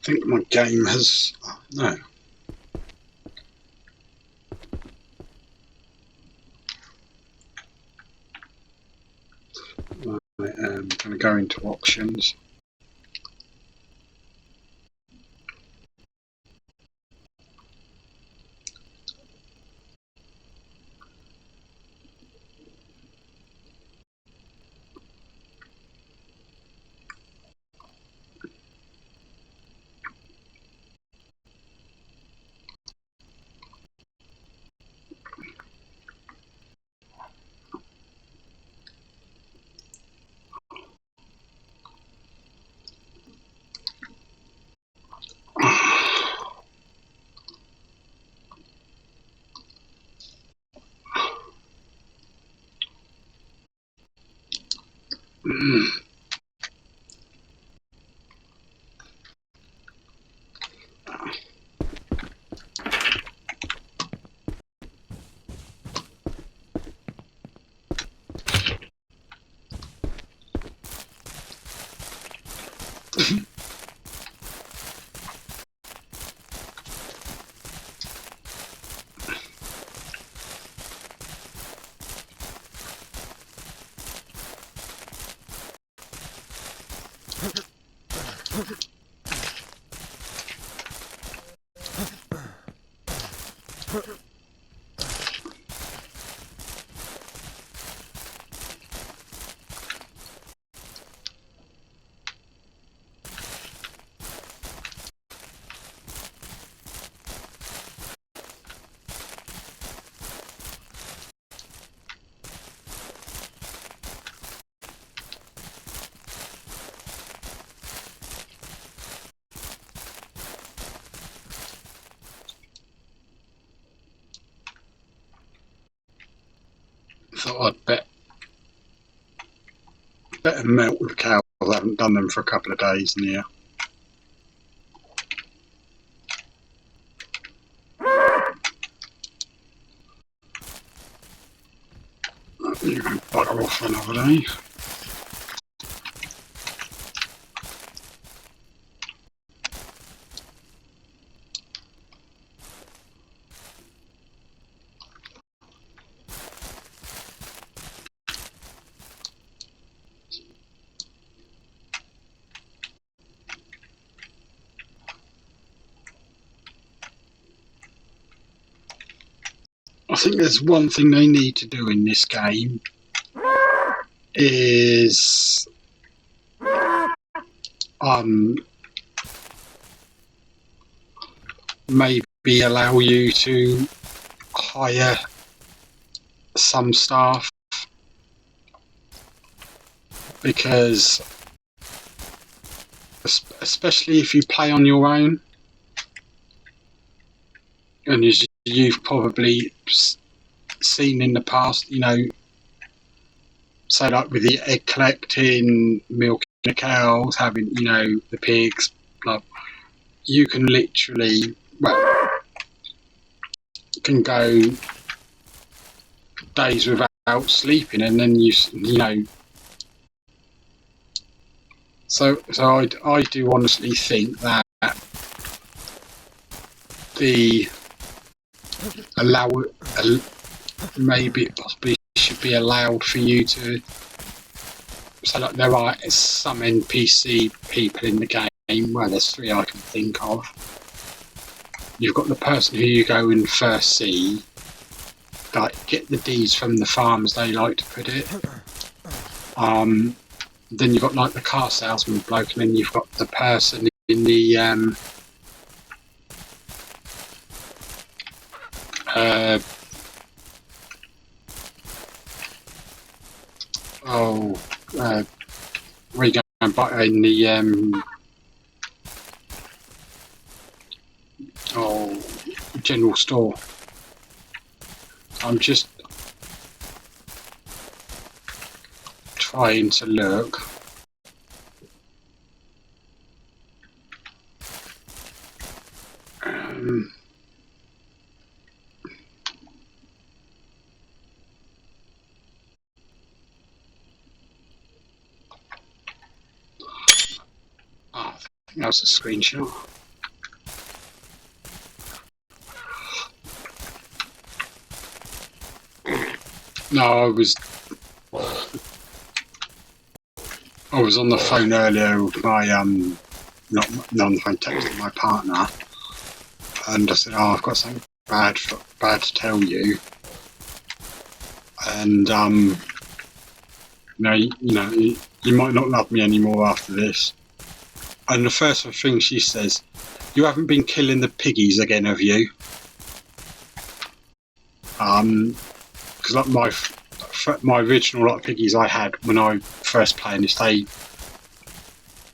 think my game has... Oh, no. I'm going to go into options. Thought I'd better melt with cows. I haven't done them for a couple of days now. You can bugger off another day. I think there's one thing they need to do in this game is maybe allow you to hire some staff, because especially if you play on your own, and as you've probably seen in the past, you know, so like with the egg collecting, milking the cows, having, you know, the pigs, blah, you can literally, well, can go days without sleeping, and then you know. So I do honestly think that the maybe it possibly should be allowed for you to. So like there are some NPC people in the game. Well, there's 3 I can think of. You've got the person who you go and first see, like get the deeds from the farm, as they like to put it. Then you've got like the car salesman bloke, and then you've got the person in the where you go back in the general store. I'm just trying to look. That was a screenshot. No, I was on the phone earlier with my not on the phone, texting my partner, and I said, "Oh, I've got something bad to tell you." And you might not love me anymore after this. And the first thing she says, "You haven't been killing the piggies again, have you?" Because like my original lot of piggies I had when I first played this, they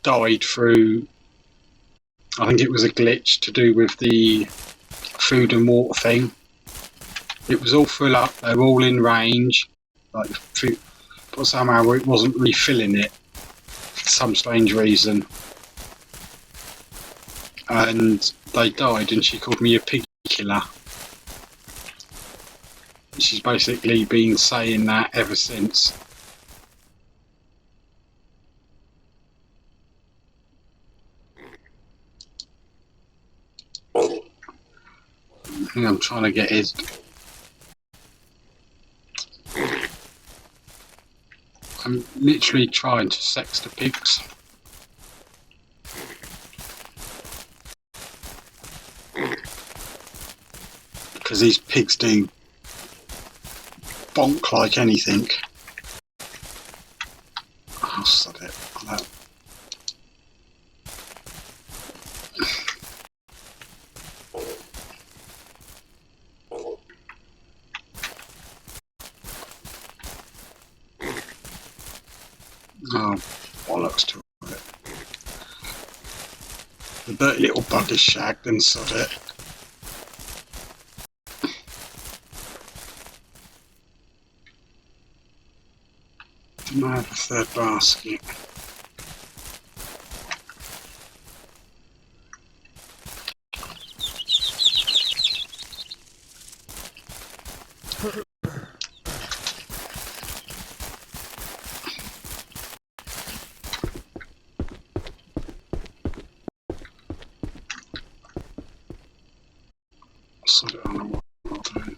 died through, I think it was a glitch to do with the food and water thing. It was all full up, they were all in range, like food, but somehow it wasn't refilling it for some strange reason. And they died, and she called me a pig killer. She's basically been saying that ever since. I think I'm trying to get his. I'm literally trying to sex the pigs. Because these pigs do bonk like anything. Oh, sod it. Oh, bollocks to it. The dirty little bug is shagged and sod it. Didn't I have a third basket? Sod it, I don't know what I'm doing.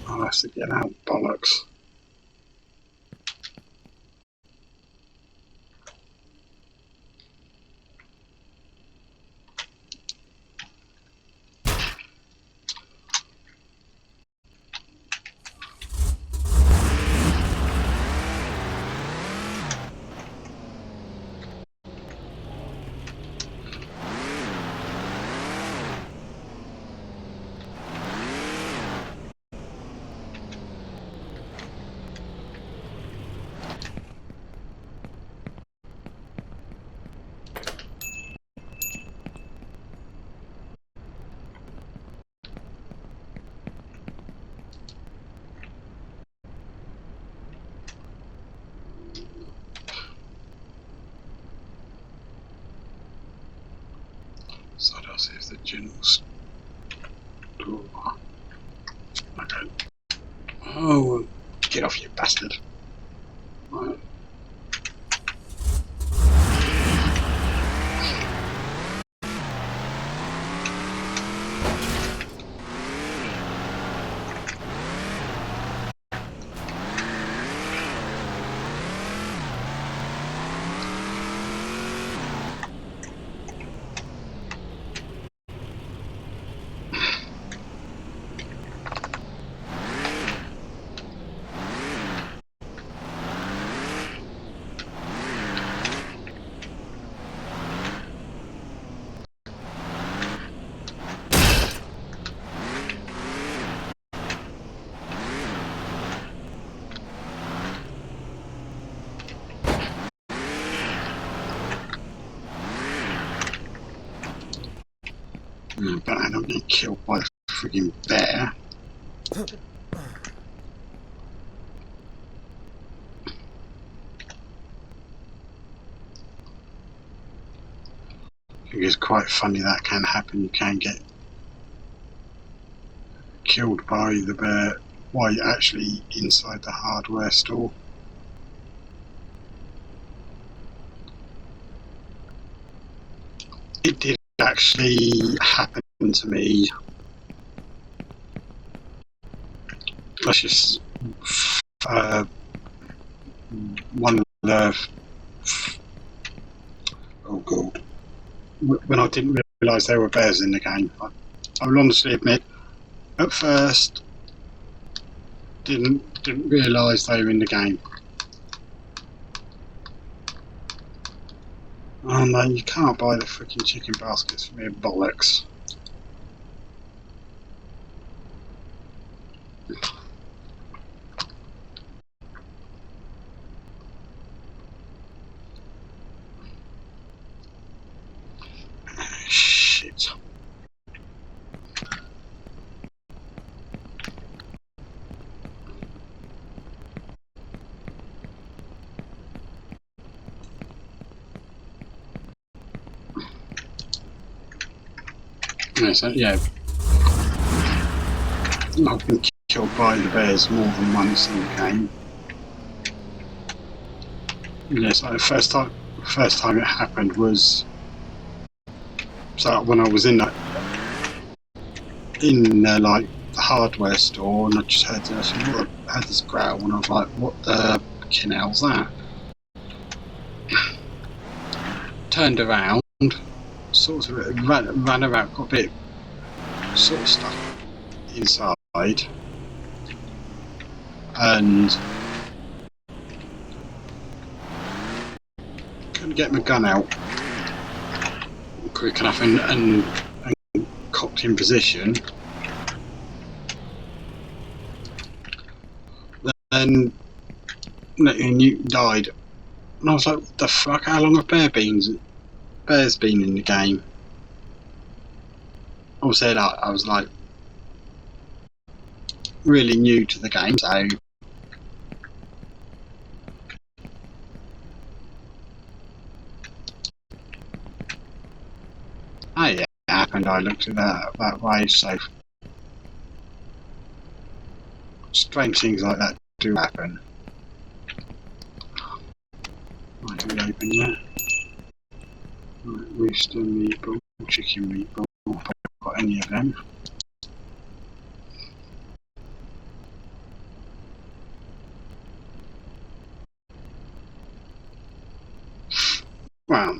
I'll have to get out, bollocks. So I'll see if the general's door. Okay. Oh, get off, you bastard. Right. But I'm not getting killed by a frigging bear. I think it's quite funny that can happen. You can get killed by the bear while you're actually inside the hardware store. It did actually happen to me. That's just one of the oh god, when I didn't realise there were bears in the game. I will honestly admit, at first, didn't realise they were in the game. Oh no, you can't buy the freaking chicken baskets for mere bollocks. Shit. Yeah, so, yeah. I've been killed by the bears more than once in the game. Yes, the first time it happened was so when I was in like the hardware store, and I just heard this growl, and I was like, "What the fucking hell's that?" Turned around, sort of ran around, got a bit sort of stuff inside, and couldn't get my gun out quick enough and cocked in position. Then Newton died, and I was like, "What the fuck? How long have bears been in the game?" Obviously, I was like really new to the game, so yeah, it happened. I looked at that way, so strange things like that do happen. Right, we open yet? Right, rooster meatball, chicken meatball. If I've got any of them. Well,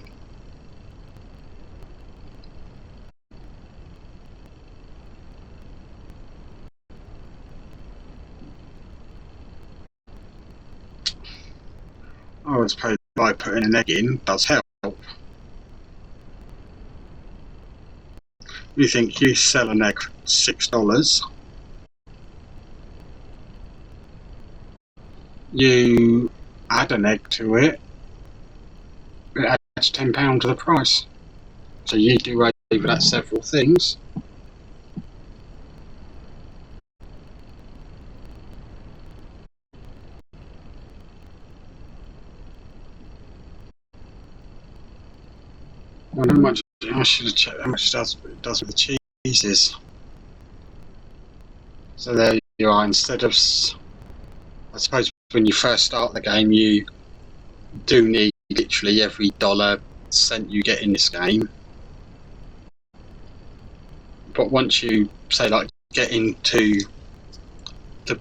I suppose by putting an egg in does help. You think you sell an egg for $6? You add an egg to it, it adds £10 to the price. So you do over that several things. Well, I should have checked how much it does with the cheeses. So there you are. Instead of, I suppose, when you first start the game, you do need literally every $1 you get in this game. But once you say like get into the,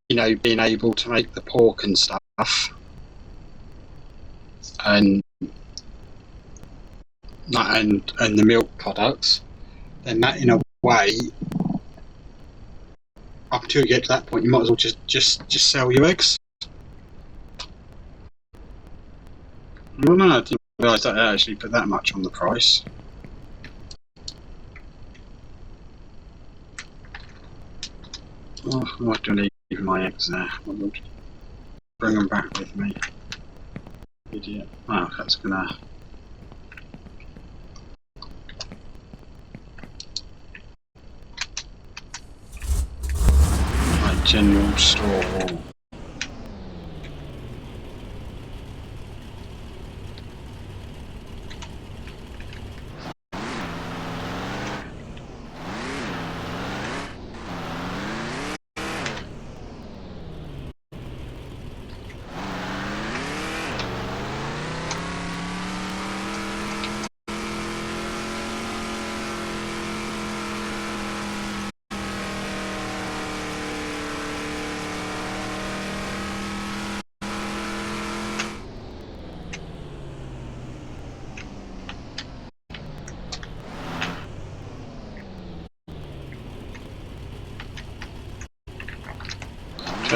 being able to make the pork and stuff, and the milk products, then that in a way, up until you get to that point, you might as well just sell your eggs. Well, no, I didn't realise that they actually put that much on the price. Oh, why do I leave my eggs there? I'll bring them back with me. Idiot. Oh, that's gonna... general store.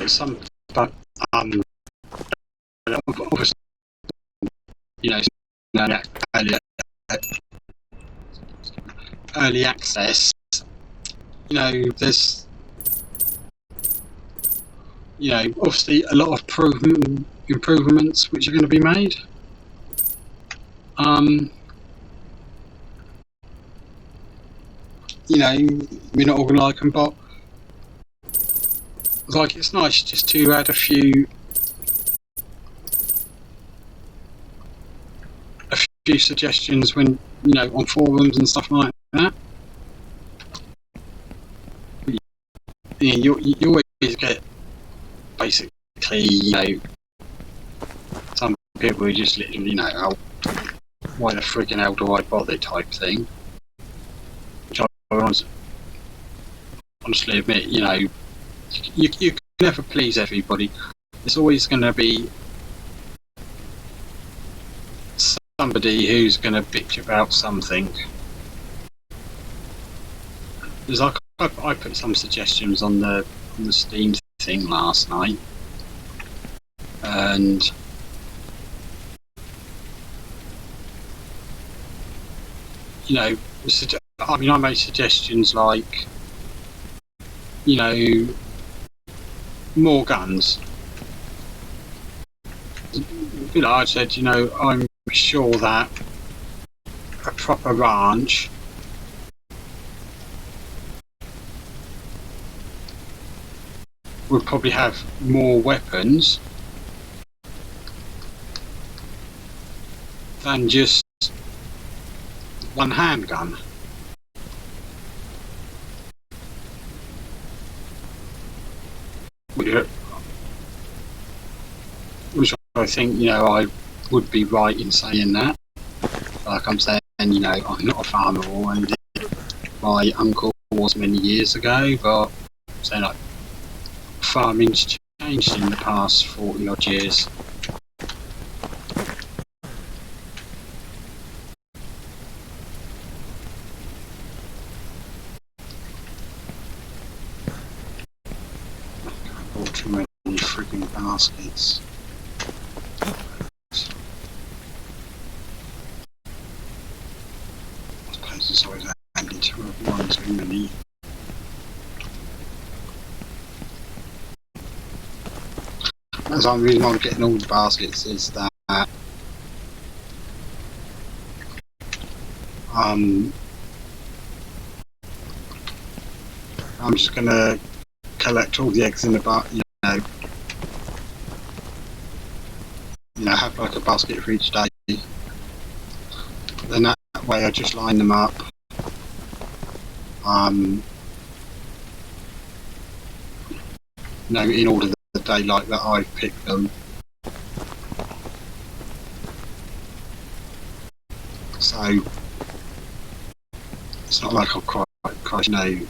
Some, but obviously, you know, early, early access. You know, there's, you know, obviously a lot of improvements which are going to be made. You know, we're not all going to like them, but like it's nice just to add a few suggestions when, you know, on forums and stuff like that. You always get basically, you know, some people who just literally, you know, oh, why the friggin' hell do I bother type thing. Which I honestly admit, you know, you can never please everybody. There's always going to be somebody who's going to bitch about something. There's like I put some suggestions on the Steam thing last night, and you know, I mean, I made suggestions like, you know, more guns. You know, I said, you know, I'm sure that a proper ranch would probably have more weapons than just one handgun. Which I think, you know, I would be right in saying that. Like I'm saying, you know, I'm not a farmer, and my uncle was many years ago, but I'm saying like farming's changed in the past 40 odd years. I bought too many frigging baskets. I suppose it's always handy to have one too many. That's the reason I'm getting all the baskets is that I'm just gonna collect all the eggs in the basket, you know, have like a basket for each day. Then that way I just line them up. You know, in order the daylight that I've picked them. So it's not like I'm quite, you know,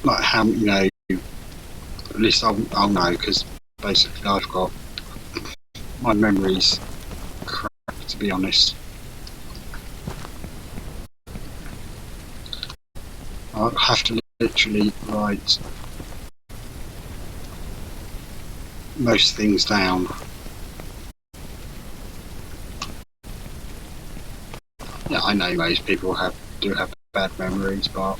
like how, you know, at least I'll know, because basically I've got my memory's crap, to be honest. I'll have to literally write most things down. Yeah, I know most people do have bad memories, but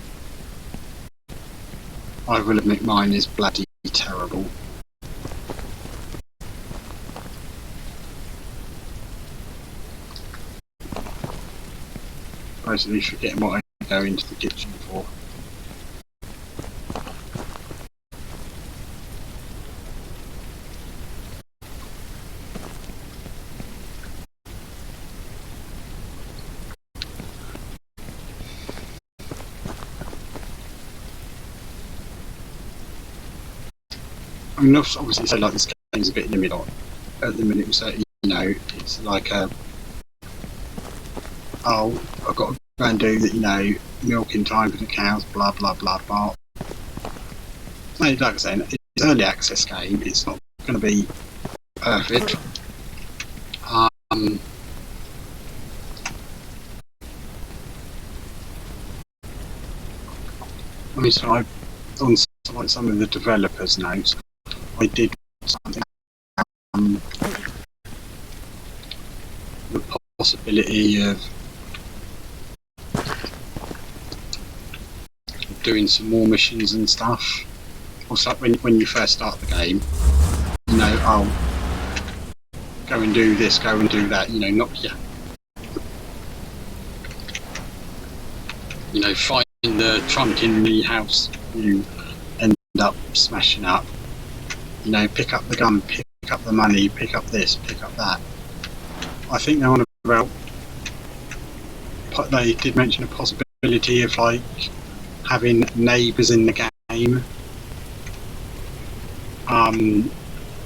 I will admit mine is bloody terrible. Basically forgetting what I go into the kitchen for. I mean, obviously, so like this game's a bit limited at the minute, so it's like I've got to go and do that, milking time for the cows, blah blah blah blah. Like I said, it's an early access game. It's not going to be perfect. I mean, so I've done some of the developers' notes. I did something the possibility of doing some more missions and stuff. Also, when you first start the game, I'll go and do this, go and do that. Not yet. Find the trunk in the house you end up smashing up. Pick up the gun, pick up the money, pick up this, pick up that. I think they're on about. They did mention a possibility of like having neighbours in the game.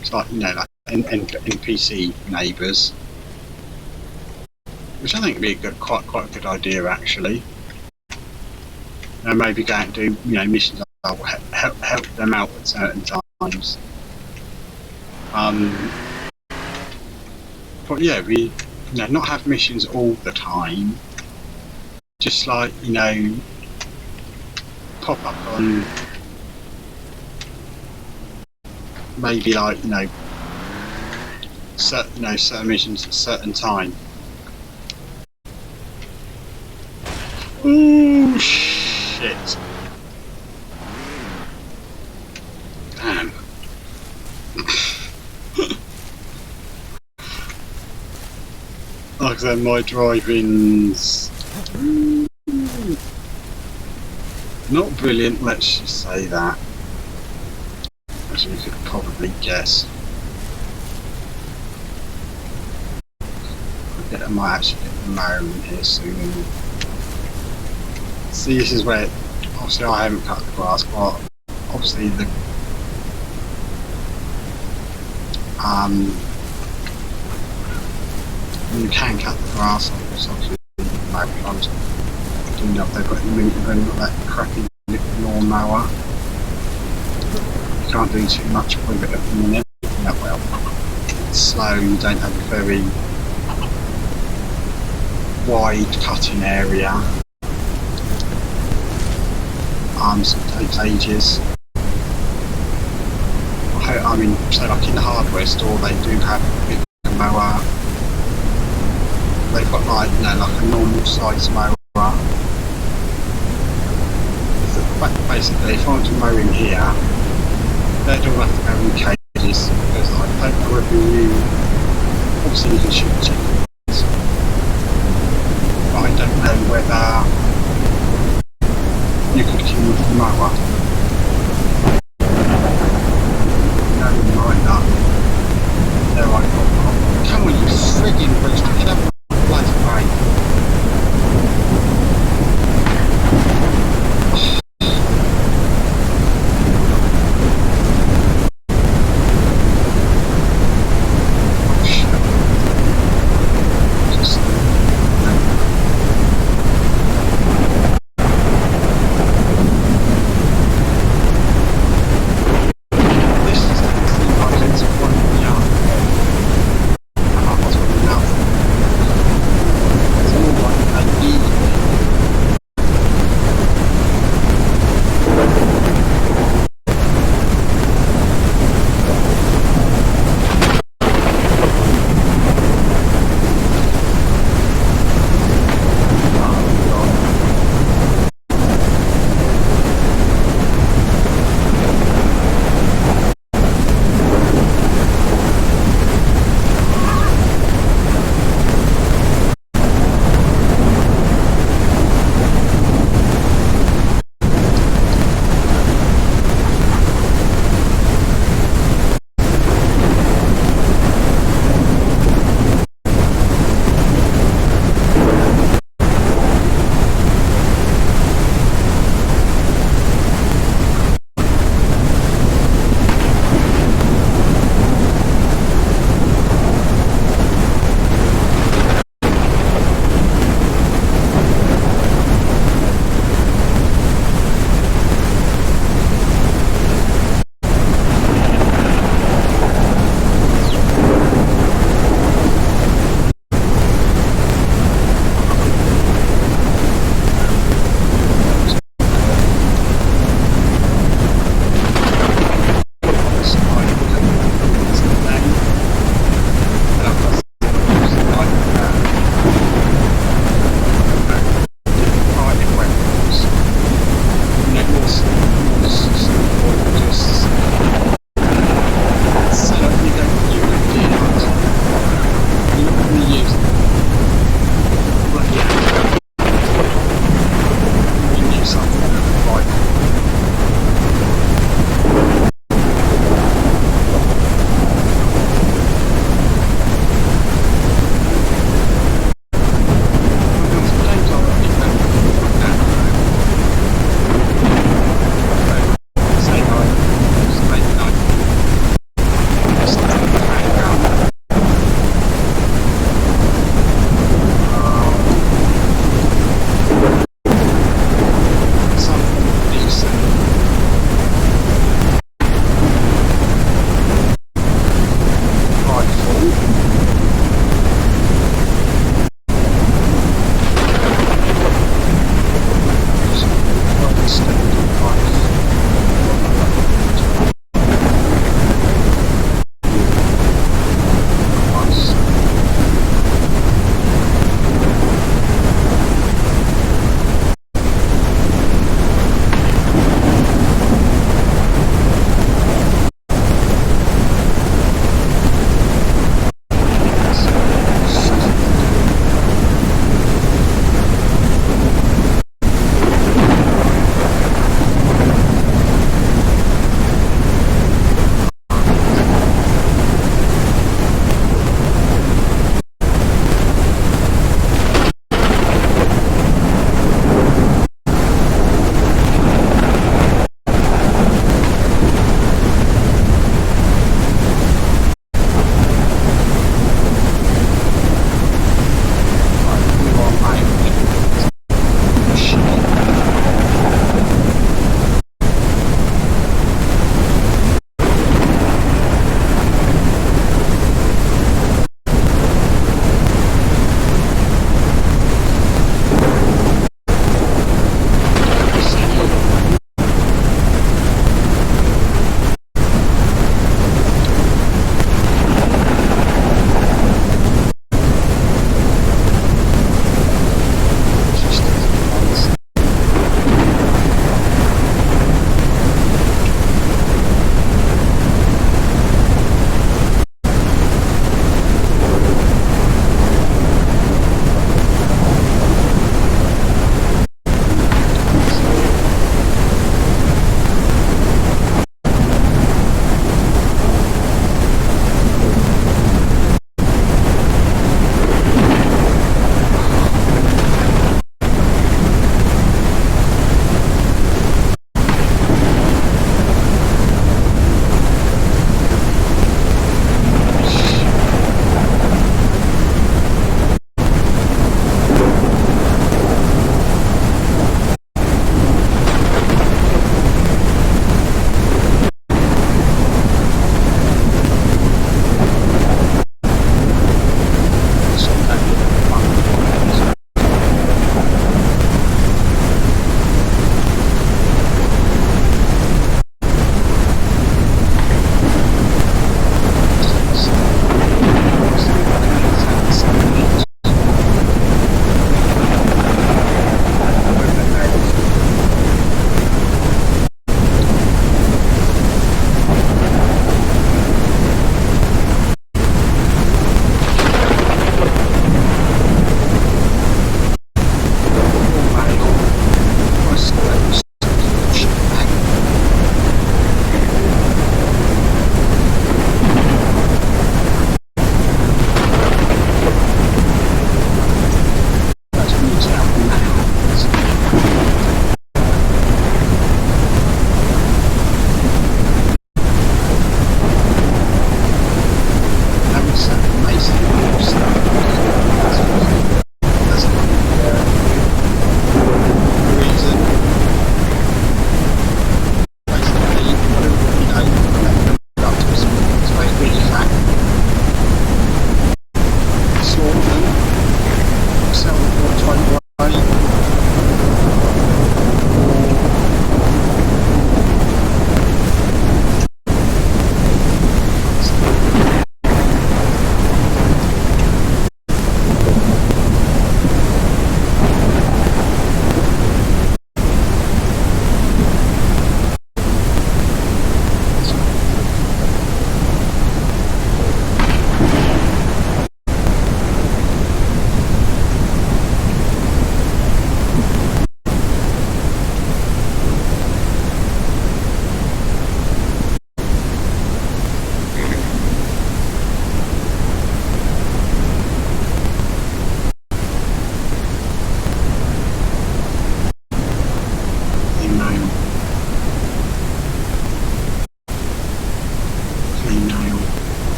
It's like like NPC neighbours, which I think would be quite a good idea actually. Maybe go out and do missions that will help them out at certain times. But yeah, we not have missions all the time. Just like pop up on maybe like certain missions at a certain time. Ooh, shit. Damn. Like I said, my driving's not brilliant, let's just say that. As you could probably guess. I might actually get the mower in here soon. See, this is where, obviously I haven't cut the grass, but obviously you can cut the grass, obviously the mower comes. They've got in the minute you've only got that crappy lawn mower. You can't do too much with it at the minute. Well, it's slow, you don't have a very wide cutting area. So it takes ages. I mean, so like in the hardware store they do have a big mower. They've got like a normal size mower. Basically, if I want to mow in here, they don't have to go in cages because I don't know whether obviously you can shoot chickens, but I don't know whether you could kill with the mower. No, you might not. There I go. Come on, you frigging rooster, get up the bloody way.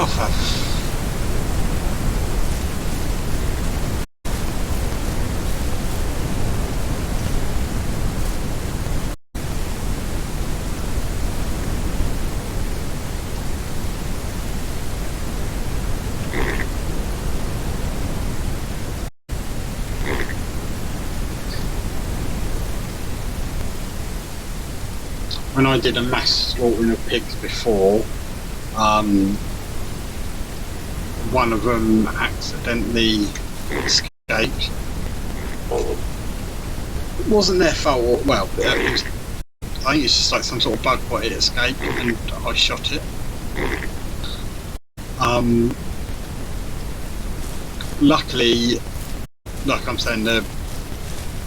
Arthur. When I did a mass slaughtering of pigs before, one of them accidentally escaped. It wasn't their fault. Well, it was, I think it's just like some sort of bug bot. It escaped, and I shot it. Luckily, like I'm saying, the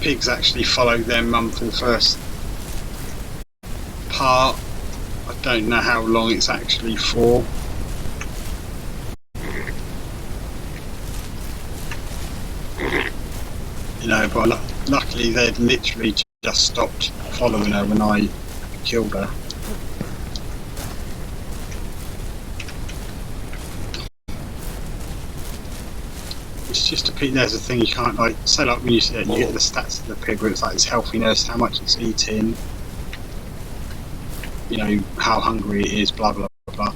pigs actually followed their mum for the first part. I don't know how long it's actually for. You know, but luckily they'd literally just stopped following her when I killed her. It's just a pig. There's a thing you can't, like, say, like when you see it, you get the stats of the pig where it's like its healthiness, how much it's eating, you know, how hungry it is, blah blah blah.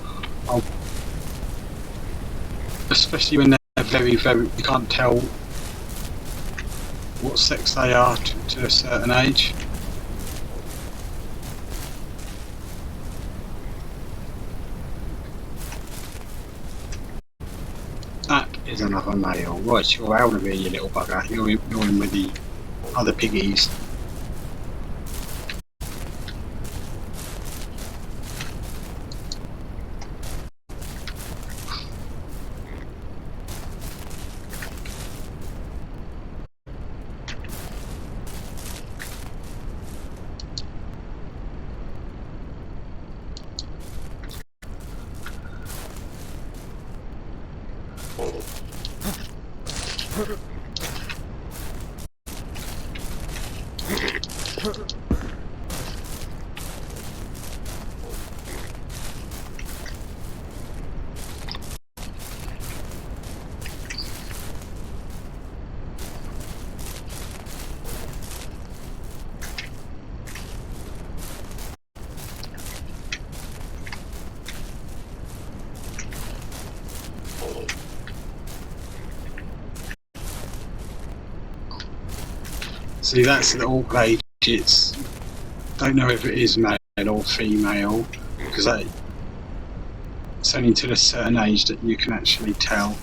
Especially when they're very, very, you can't tell what sex they are to a certain age. That is another male. Right, you're out of here, you little bugger. You're in with the other piggies. See, that's the old age. It's, don't know if it is male or female, because it's only to a certain age that you can actually tell.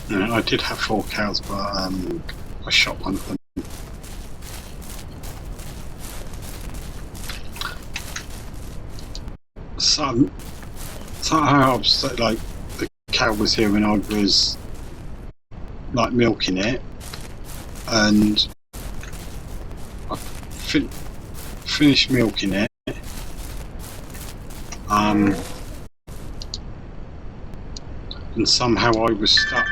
I did have 4 cows, but I shot one of them. Somehow, like, the cow was here when I was like milking it, and I finished milking it. And somehow I was stuck.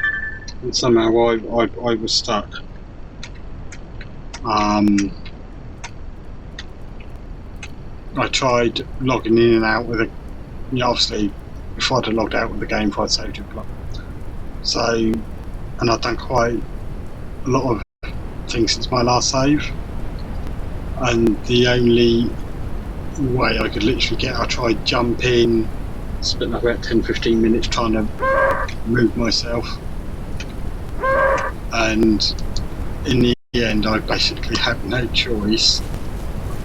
And somehow I was stuck. I tried logging in and out with a, you know, obviously before I'd logged out with the game, before I'd saved it. So, and I'd done quite a lot of things since my last save. And the only way I could literally get, I tried jumping, spent about 10-15 minutes trying to move myself. And in the end, I basically had no choice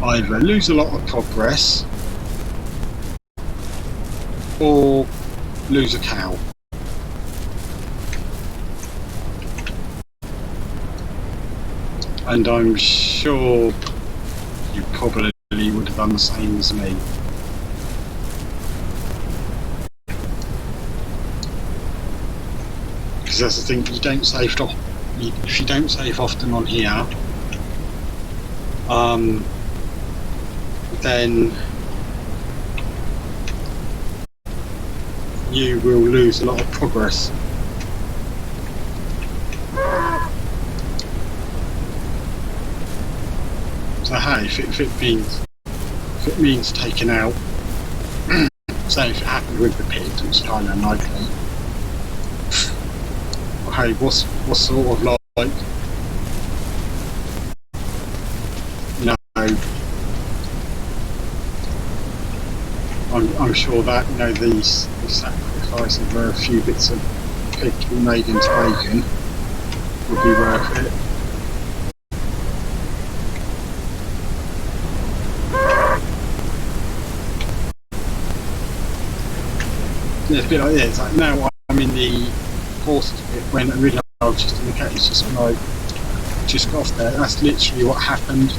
either lose a lot of progress or lose a cow. And I'm sure you probably would have done the same as me. Because that's the thing, you don't save if you don't save often on here, then you will lose a lot of progress. So hey, if it means taking out, say if it happened with the pit, it's kind of unlikely. Hey, what's sort of like, you know, I'm sure that, you know, these sacrifices were a few bits of pig to be made into bacon would be worth it. Yeah, it's a bit like this. It's like now I'm in the horses bit when originally I was just in the cage, just when I just got off there. That's literally what happened.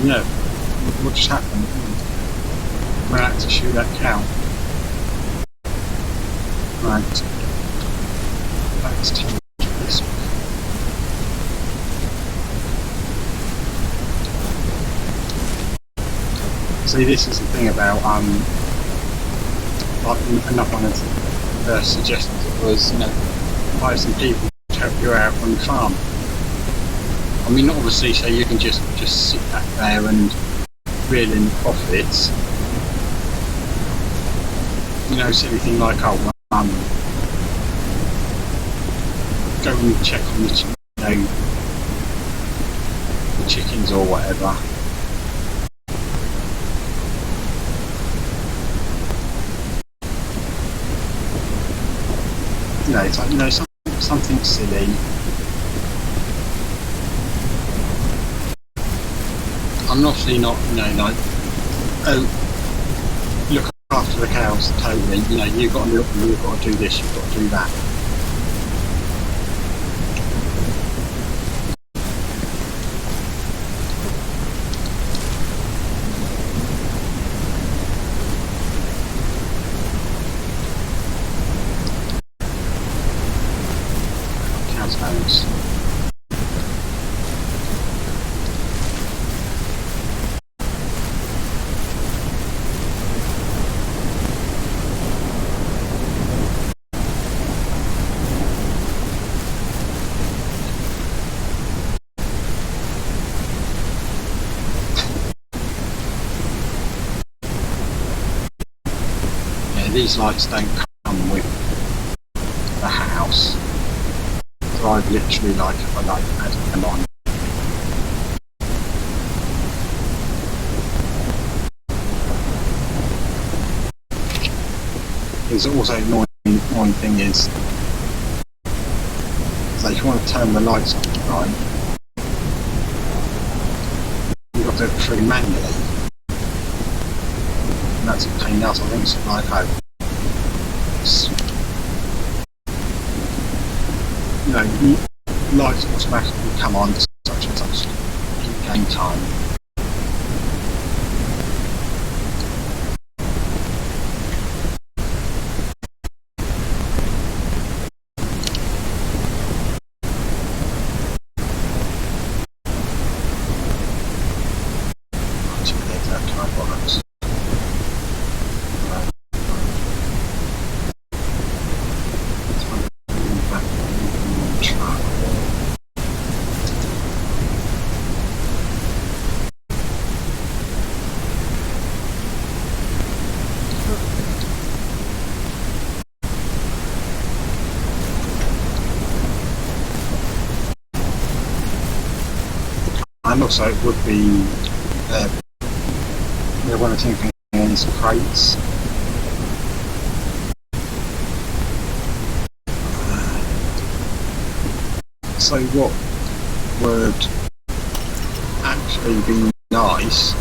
Yeah, what just happened when I had to shoot that cow. Right, let's take this one. See, this is the thing about like another one of the suggestions was, you know, hire some people to help you out on the farm. I mean, obviously, so you can just sit back there and reel in profits. You know, it's anything like, oh, go and check on the chickens or whatever. You know, it's like, you know, something silly. I'm obviously not, you know, like, oh, look after the cows totally. You know, you've got to milk them, you've got to do this, you've got to do that. Cows' bones. These lights don't come with the house, so I've literally added them on. There's also annoying thing is, so if you want to turn the lights on, right, you've got to do it through manually. And that's a pain in the ass. I think it's like, you know, lights automatically come on such and such in game time. And also it would be one of the things is crates. So what would actually be nice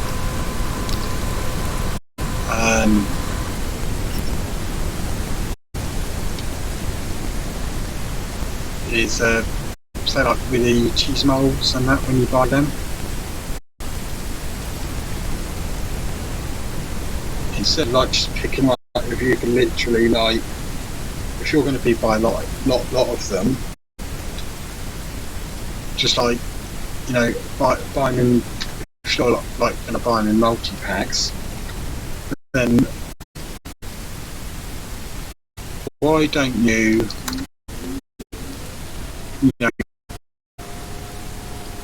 is say like with the cheese molds and that when you buy them, instead of like just picking up, if you can literally like, if you're going to be buying lot of them, just like, you know, buying them, if you're like going to buy them in multi-packs, then why don't you know,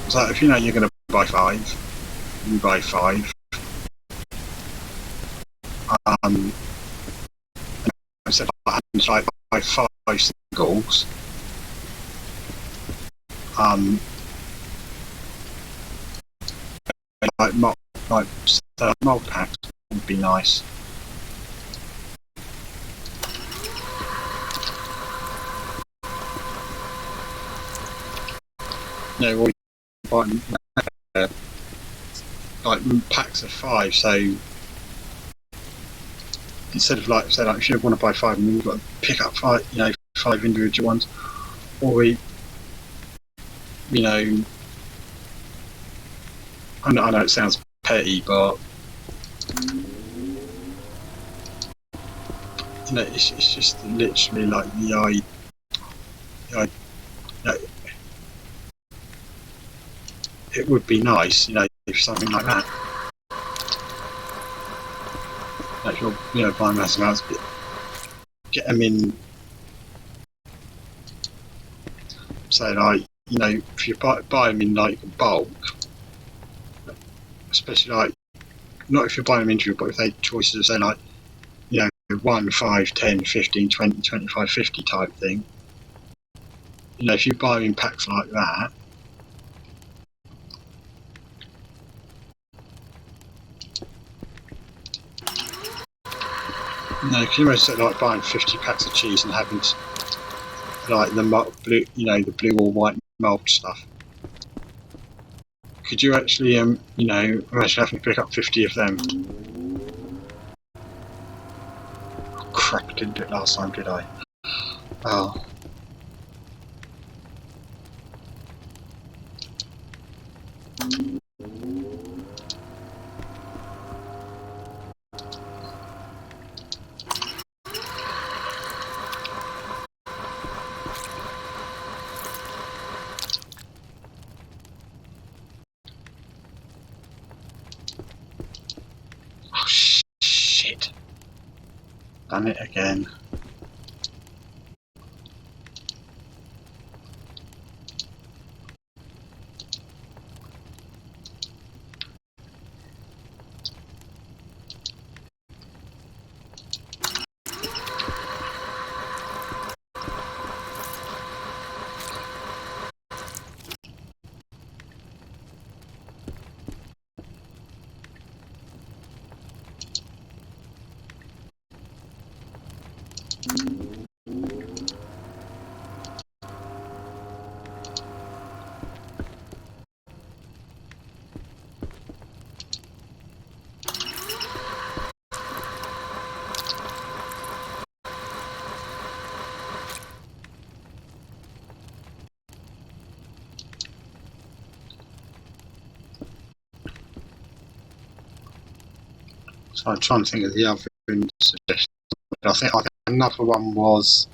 so if you know you're going to buy 5, you buy 5. Instead of like buy 5 singles, like mold packs would be nice. You know, buying like packs of 5, so instead of like, say like if you want to buy 5 and you've got to pick up 5, you know, 5 individual ones, or you know, I know it sounds petty, but you know, it's just literally like the idea, you know, it would be nice, you know, if something like that. Like you're, you know, buying massive amounts, get them in. Say like, you know, if you buy them in like bulk, especially like, not if you're buying them individual, but if they choices of say like, you know, 1, 5, 10, 15, 20, 25, 50 type thing. You know, if you buy them in packs like that, you know, can you imagine like buying 50 packs of cheese and having to, like the blue, you know, the blue or white mold stuff? Could you actually, you know, imagine having to pick up 50 of them? Oh, crap, I didn't do it last time, did I? Oh. Oh, shit. Done it again. So I'm trying to think of the other suggestions. I think another one was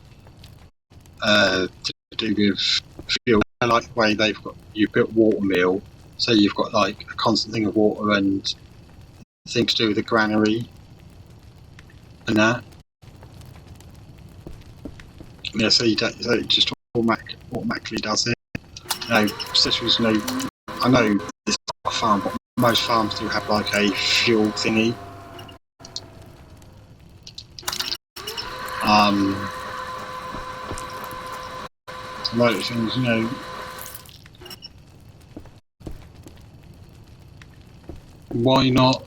to do with fuel. I like the way they've got, you built water mill, so you've got like a constant thing of water and things to do with the granary and that. Yeah, so you don't, so it just automatically does it. You know, especially, you know, I know this is not a farm, but most farms do have like a fuel thingy. Some other things, you know, why not?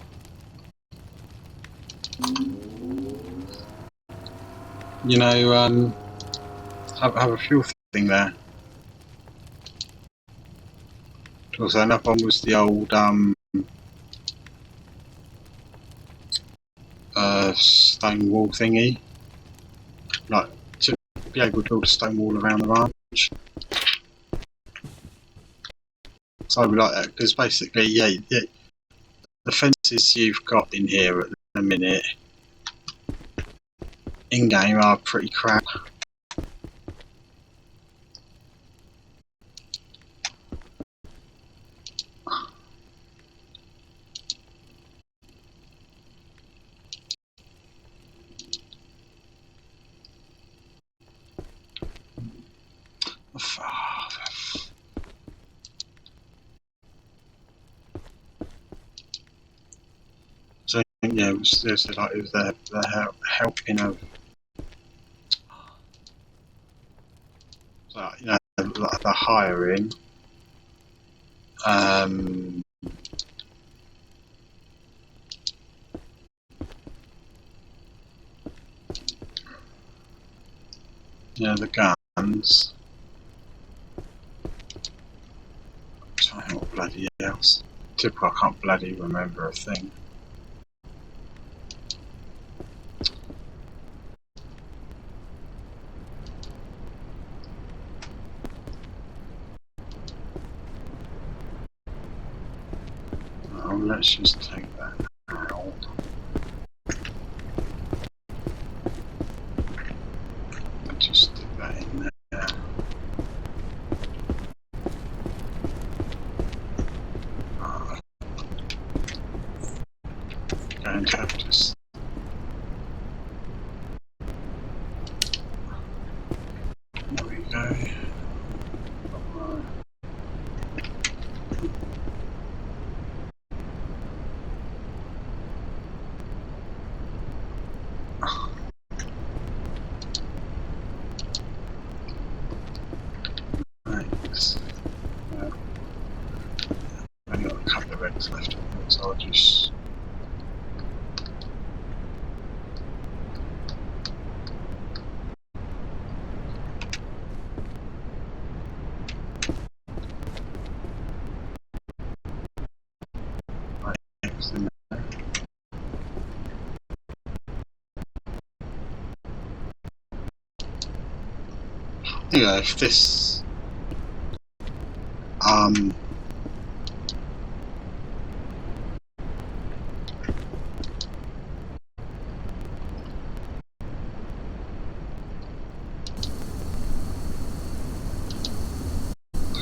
You know, have a fuel thing there. Also, another one was the old stone wall thingy, like to be able to build a stone wall around the ranch. So I would like that because basically, yeah, the fences you've got in here at the minute in game are pretty crap. So yeah, it was the helping of, so, you know, the hiring. You know, the guns. What bloody else? Typical, I can't bloody remember a thing. Oh, let's just take that out. I'll just stick that in there. Going to have to. There we go. Thanks. I've got a couple of eggs left, so I'll just. In there. Yeah, if this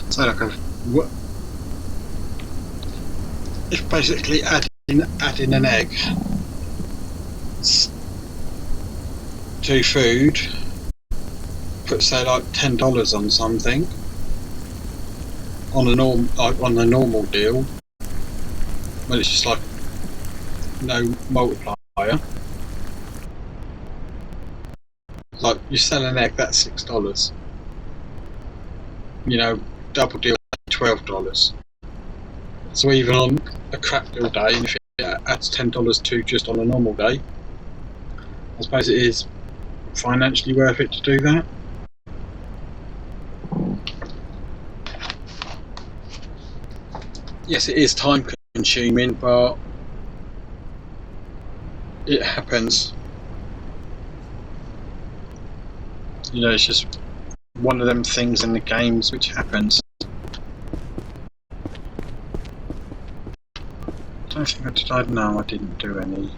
so like what if basically adding an egg to food, put say like $10 on something on a normal deal, when it's just like no multiplier. Like you sell an egg, that's $6. You know, double deal $12. So even on a crap deal day, and if it adds $10 to just on a normal day, I suppose it is financially worth it to do that. Yes, it is time consuming, but it happens. You know, it's just one of them things in the games which happens. I don't think I did. No, I didn't do any.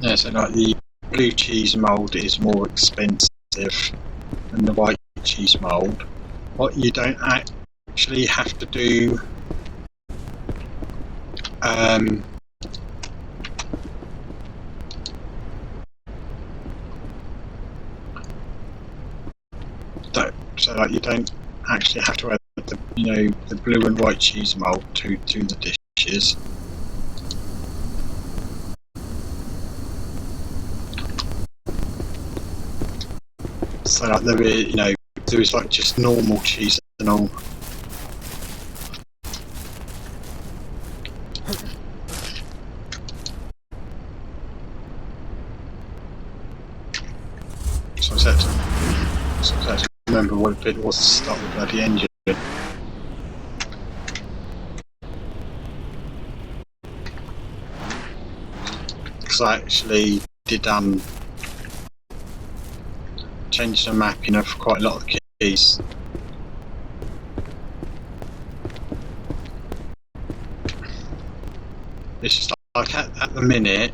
Yeah, so like the blue cheese mould is more expensive than the white cheese mould. What you don't actually have to do so like you don't actually have to add the blue and white cheese mould to the dishes. So like there is like just normal cheese and all. So remember what bit was to stop the bloody engine. Because I actually did change the mapping of quite a lot of the keys. It's just like at the minute,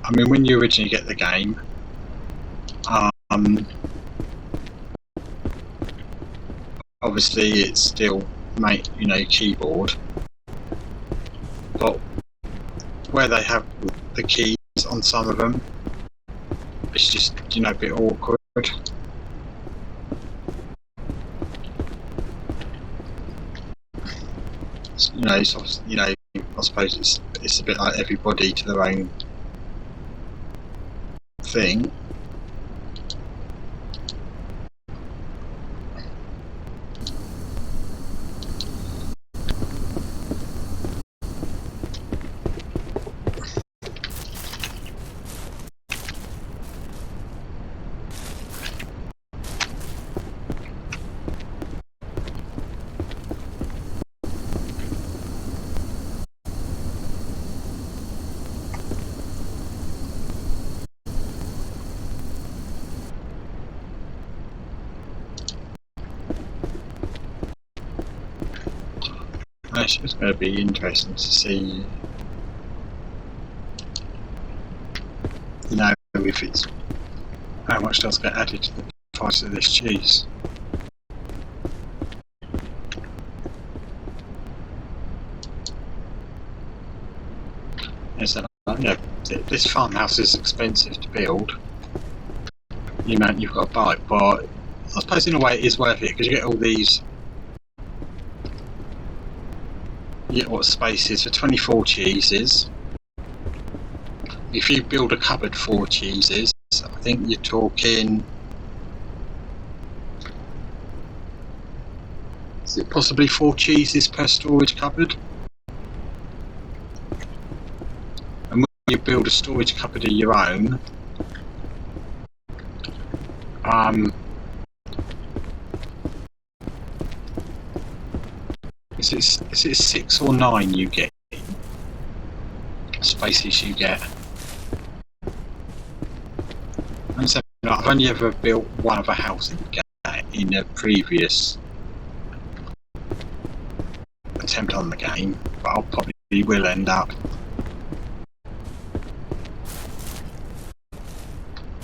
I mean, when you originally get the game, obviously it's still keyboard, but where they have the keys on some of them, it's just a bit awkward. I suppose it's a bit like everybody to their own thing. It's just going to be interesting to see, if it's how much does get added to the price of this cheese. So, this farmhouse is expensive to build. The amount you've got to buy, but I suppose in a way it is worth it because you get all these. You get what space is for 24 cheeses. If you build a cupboard for cheeses, I think you're talking. Is it possibly 4 cheeses per storage cupboard? And when you build a storage cupboard of your own, is it 6 or 9 you get? Spaces you get. And so I've only ever built one of a house in a previous attempt on the game, but I'll probably will end up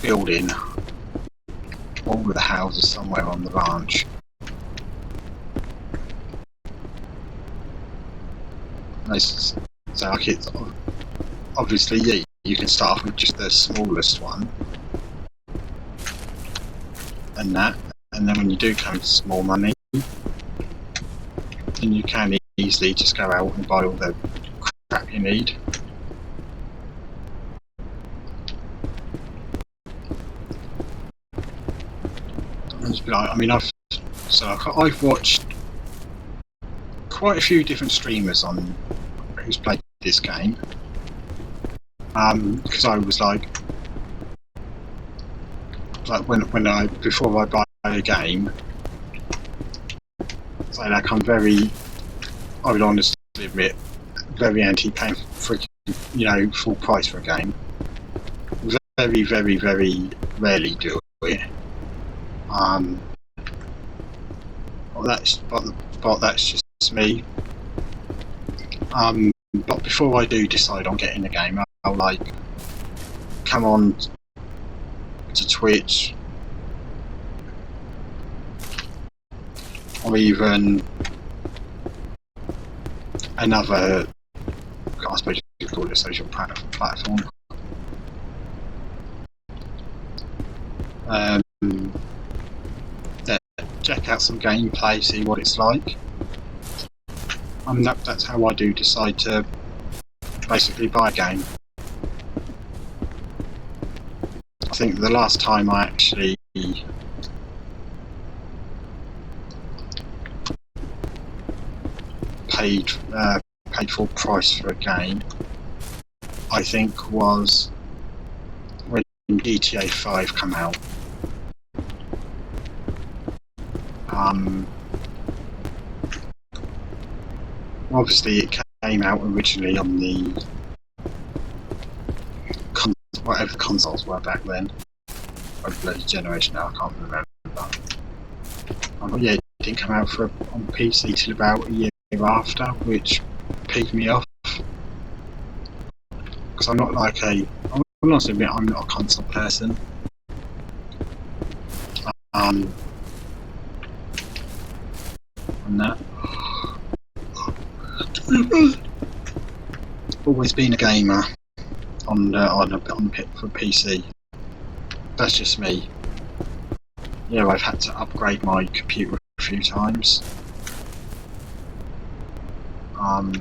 building all of the houses somewhere on the ranch. So like it's obviously you can start off with just the smallest one and then when you do come to small money, then you can easily just go out and buy all the crap you need. I've watched quite a few different streamers on who's played this game, because I was like before I buy a game, so like I would honestly admit, very anti-paying for full price for a game. Very, very, very rarely do it. That's just me. But before I do decide on getting a game, I'll come on to Twitch, or even another, I suppose you could call it a social platform. Check out some gameplay, see what it's like. That's how I do decide to basically buy a game. I think the last time I actually paid full price for a game, I think was when GTA 5 came out. Obviously it came out originally on the whatever the consoles were back then. Or the bloody generation now, I can't remember. But yeah, it didn't come out on PC till about a year after, which peeved me off. Because I'm not like I'm not admit I'm not a console person. And that. Always been a gamer on the for PC. That's just me. Yeah, I've had to upgrade my computer a few times. I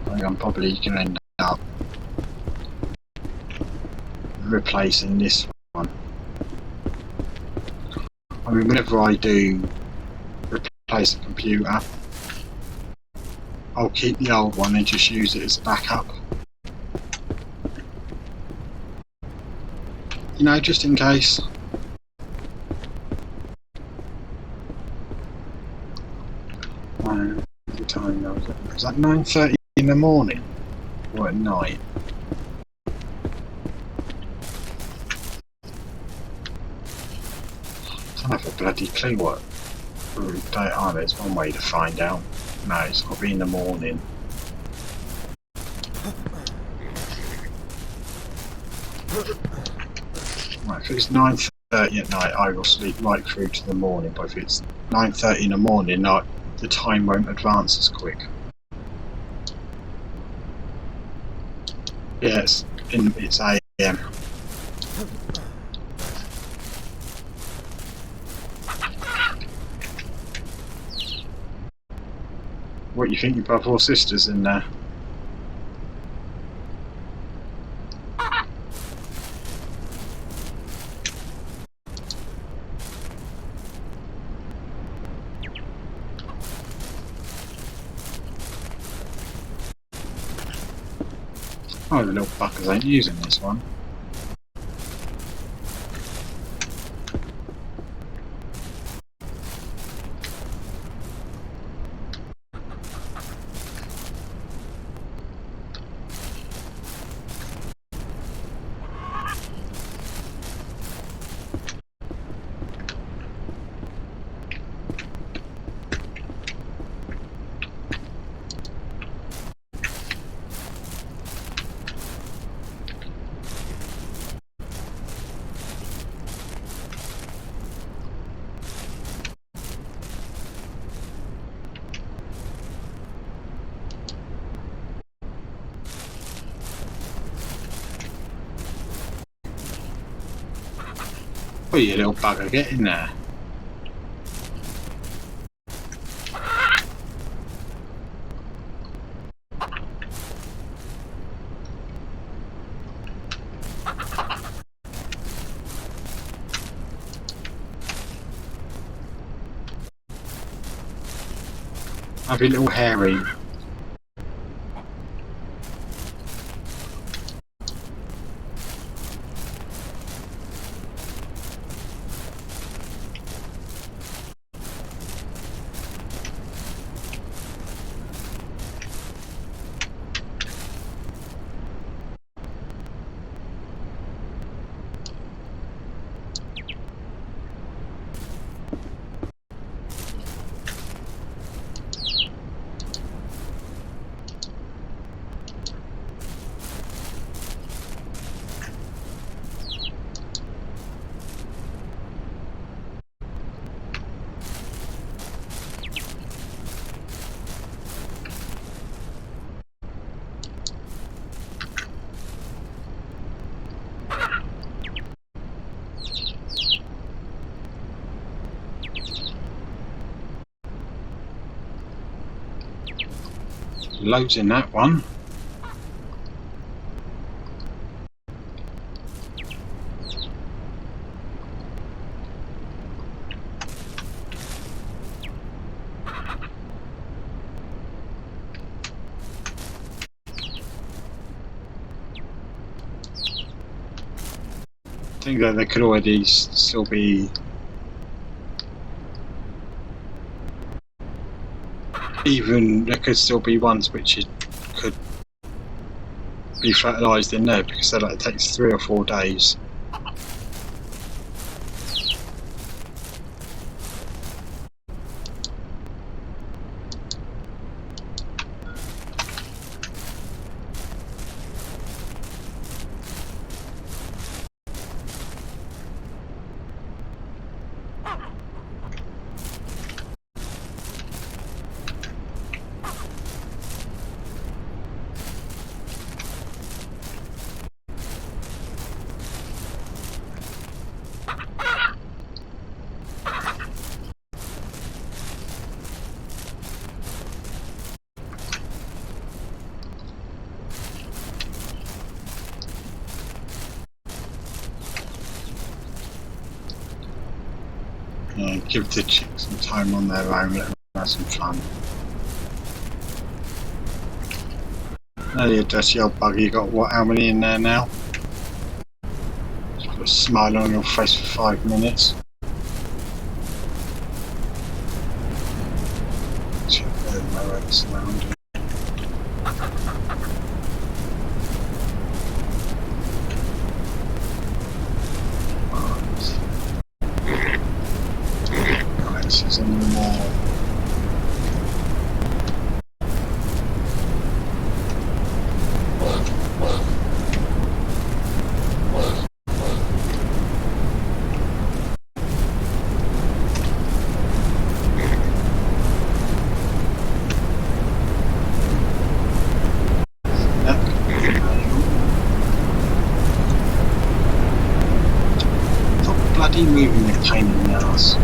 think I'm probably going to end up replacing this one. I mean, whenever I do replace a computer, I'll keep the old one and just use it as a backup. You know, just in case. The time now was that 9:30 in the morning or at night? I don't have a bloody clue what day it are. There's one way to find out. No, it's got to be in the morning. Right, if it's 9:30 at night, I will sleep right through to the morning. But if it's 9:30 in the morning, the time won't advance as quick. Yeah, it's AM. What, you think your brother or sister's in there? Oh, the little fuckers ain't using this one. Oh, you little bugger, get in there. Have your little hairy. Loads in that one. I think that there could already still be even there could still be ones which could be fertilised in there, because it takes 3 or 4 days. Give the chicks some time on their own, let them have some fun. Oh, you dirty old bugger, you got what, how many in there now? Just put a smile on your face for 5 minutes. Check there, my rates around. Is any more? Stop bloody moving, you pain in the ass.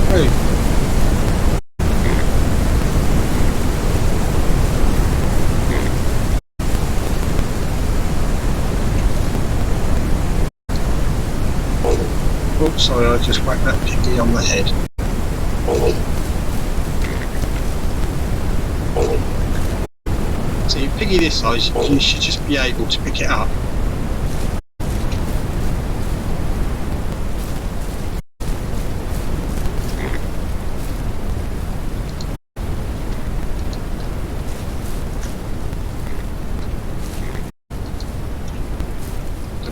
Who? Oh, sorry, I just whacked that piggy on the head. See, piggy this size, you should just be able to pick it up.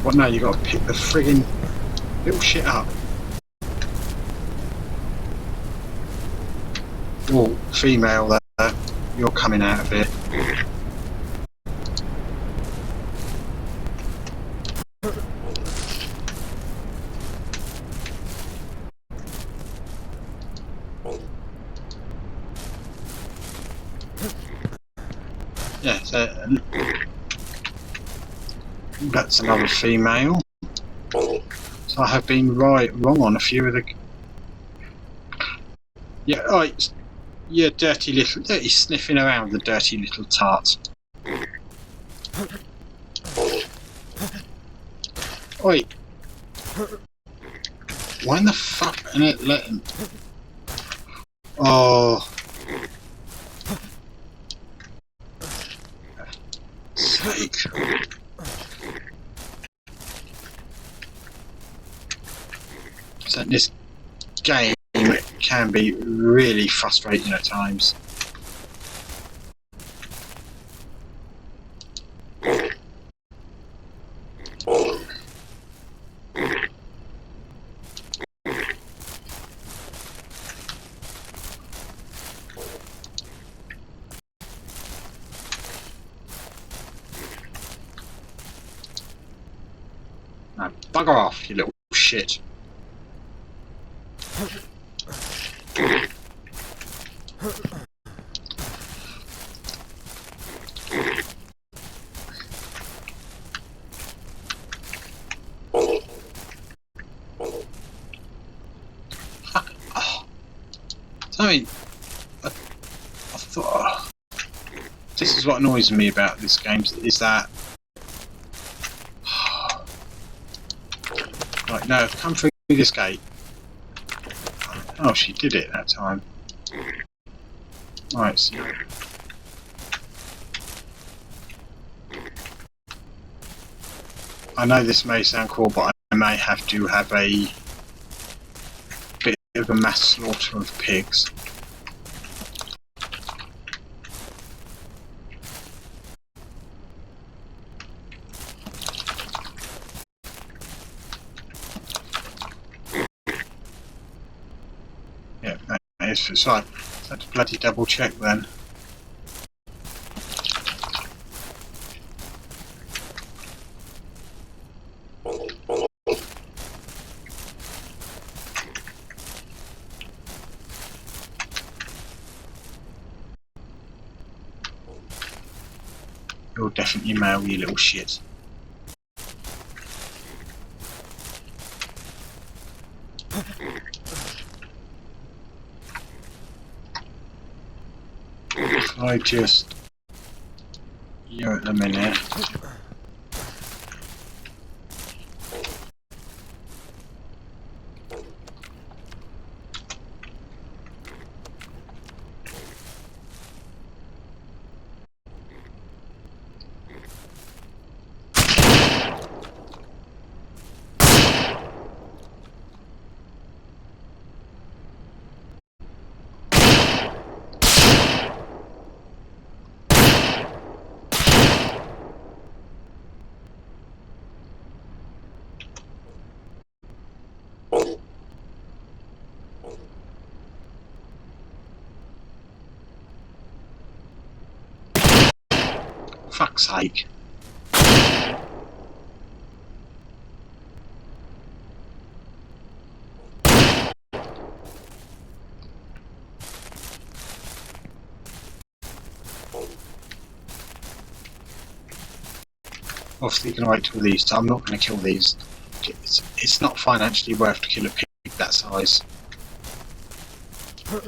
But no, you got to pick the friggin' little shit up. Oh, female there, you're coming out of it. Yeah, so that's another female. So I have been wrong on a few of the. Yeah, oh, you dirty sniffing around, the dirty little tart. Oi! Why in the fuck isn't it letting? Oh. Sake. So this game can be really frustrating at times. Now, bugger off, you little shit. I mean, I thought this is what annoys me about this game is that right, no, come through this gate. Oh, she did it that time. Right, so I know this may sound cool, but I may have to have a bit of a mass slaughter of pigs. Yeah, that is it's right. Let's bloody double check then. You're definitely male, you little shit. If I just... You're at the minute. Fuck's sake. Obviously you can wait till these, I'm not going to kill these. It's not financially worth to kill a pig that size. So,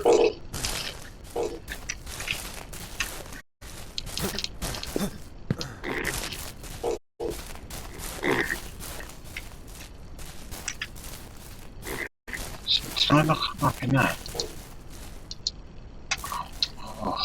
did I look up in that? Oh.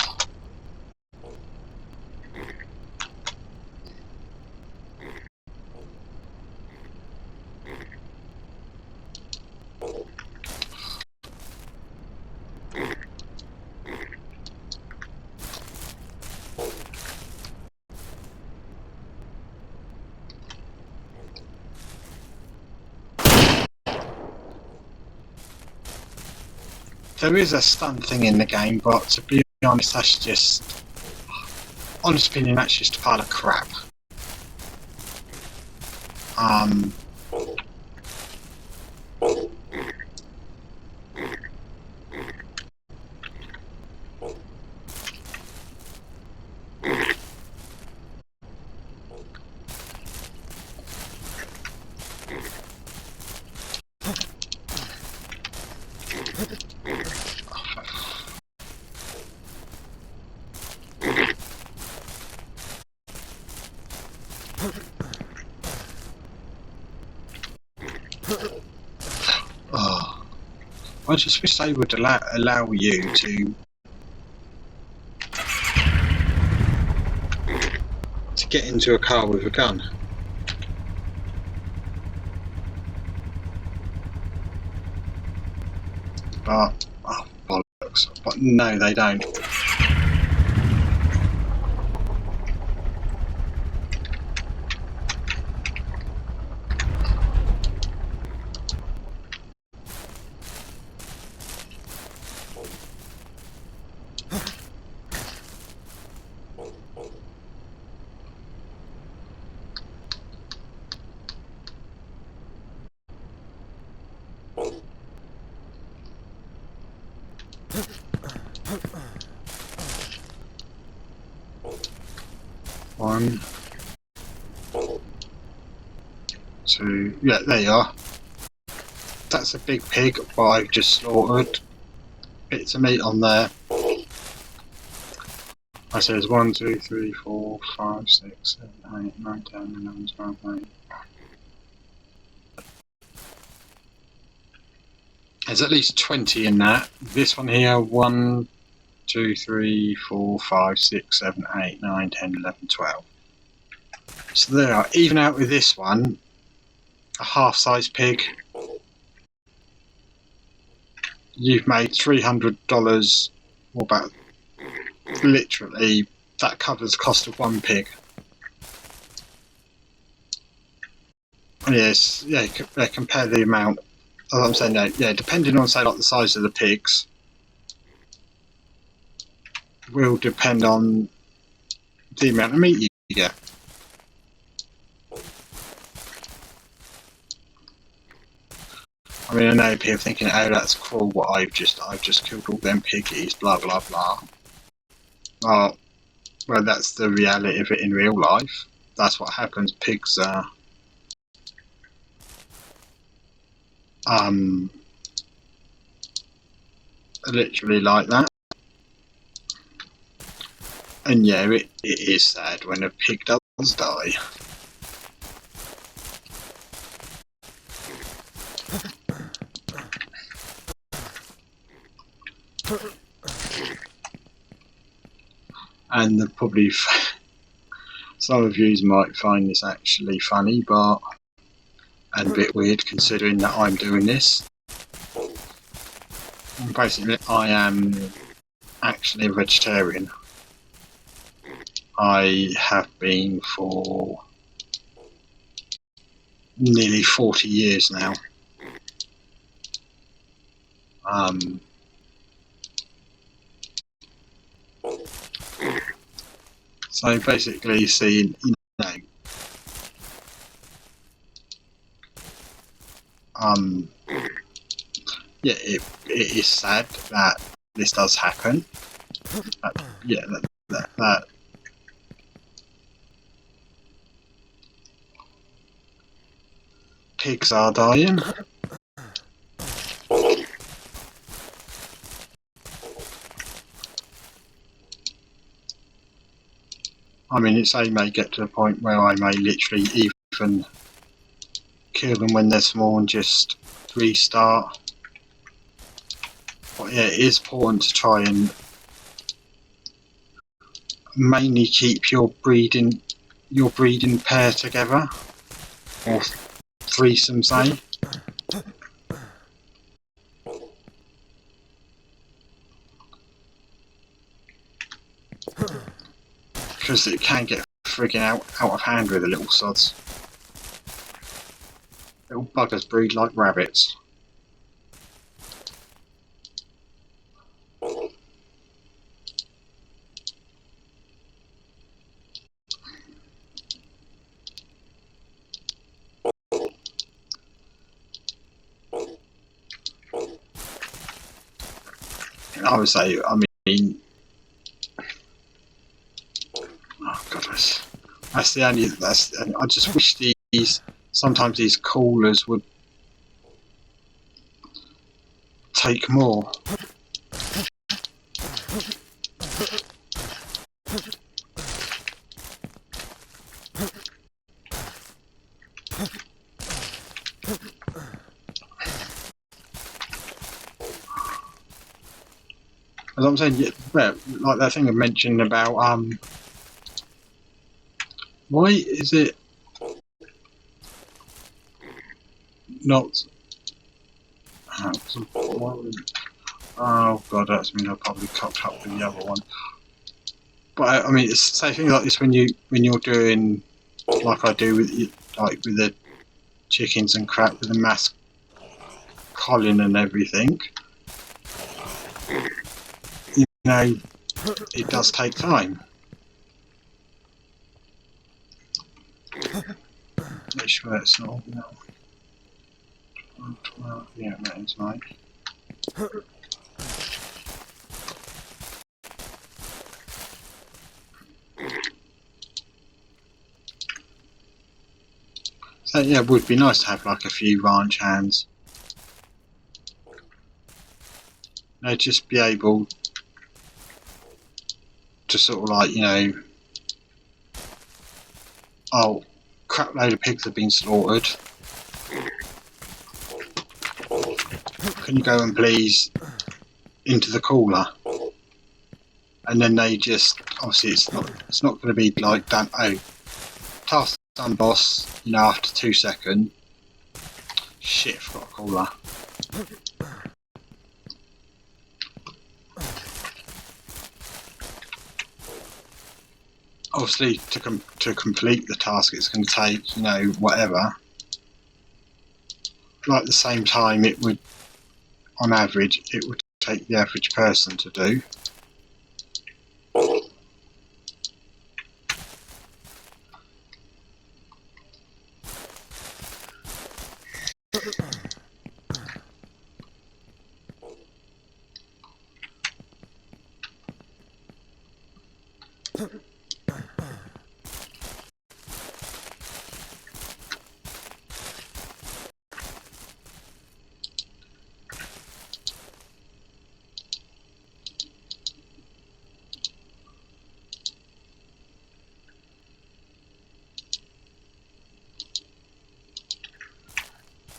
There is a stun thing in the game, but to be honest, that's just, honest opinion, that's just a pile of crap. Oh, I just wish they would allow you to get into a car with a gun. But, oh, bollocks. But no, they don't. One, two, yeah, there you are. That's a big pig, but I've just slaughtered. Bits of meat on there. I says 1, 2, 3, 4, 5, 6, 7, 8, 9, 10, 11, 12, 13. There's at least 20 in that. This one here, 1, 2, 3, 4, 5, 6, 7, 8, 9, 10, 11, 12. So there are, even out with this one, a half-size pig. You've made $300, or about, literally, that covers the cost of one pig. Yes, yeah, compare the amount. As I'm saying, yeah, depending on, say, like the size of the pigs, will depend on the amount of meat you get. I mean, I know people thinking, "Oh, that's cruel. What I've just killed all them piggies." Blah blah blah. Well, that's the reality of it in real life. That's what happens. Pigs are literally like that. And yeah, it is sad when a pig does die. And probably some of you might find this actually funny, but and a bit weird considering that I'm doing this. And basically, I am actually a vegetarian. I have been for nearly 40 years now. So basically, see, you know, yeah, it is sad that this does happen. Yeah, that pigs are dying. I mean, it may get to the point where I may literally even kill them when they're small and just restart. But yeah, it is important to try and mainly keep your breeding pair together, or threesome, say. Because it can get frigging out of hand with the little sods. Little buggers breed like rabbits. I would say, I mean, oh god, that's the only. I just wish sometimes these coolers would take more. As I'm saying, yeah, like that thing I mentioned about why is it not? Oh god, that's mean I probably cocked up with the other one. But I mean, it's the same thing like this when you're doing like I do with the chickens and crap with the mass colling and everything. You know, it does take time. Make sure it's not. No. 12, yeah, that is right. So yeah, it would be nice to have like a few ranch hands. They'd just be able to sort of like, you know, oh, crap load of pigs have been slaughtered. Can you go and please into the cooler? And then they just, obviously it's not going to be like done, oh, task done boss, you know, after 2 seconds. Shit, I've got a cooler. Obviously, to complete the task, it's going to take, you know, whatever. Like the same time it would, on average, it would take the average person to do.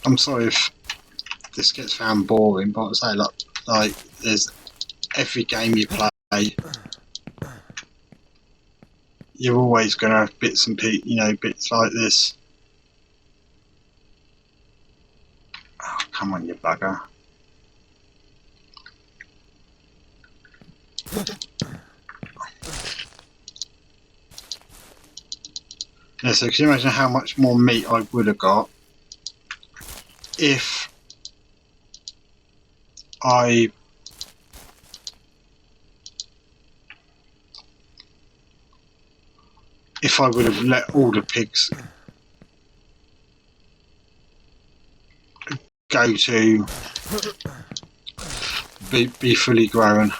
I'm sorry if this gets found boring, but I say like there's every game you play, you're always going to have bits and bits like this. Oh, come on, you bugger! Yeah, so can you imagine how much more meat I would have got if I would have let all the pigs go to be fully grown.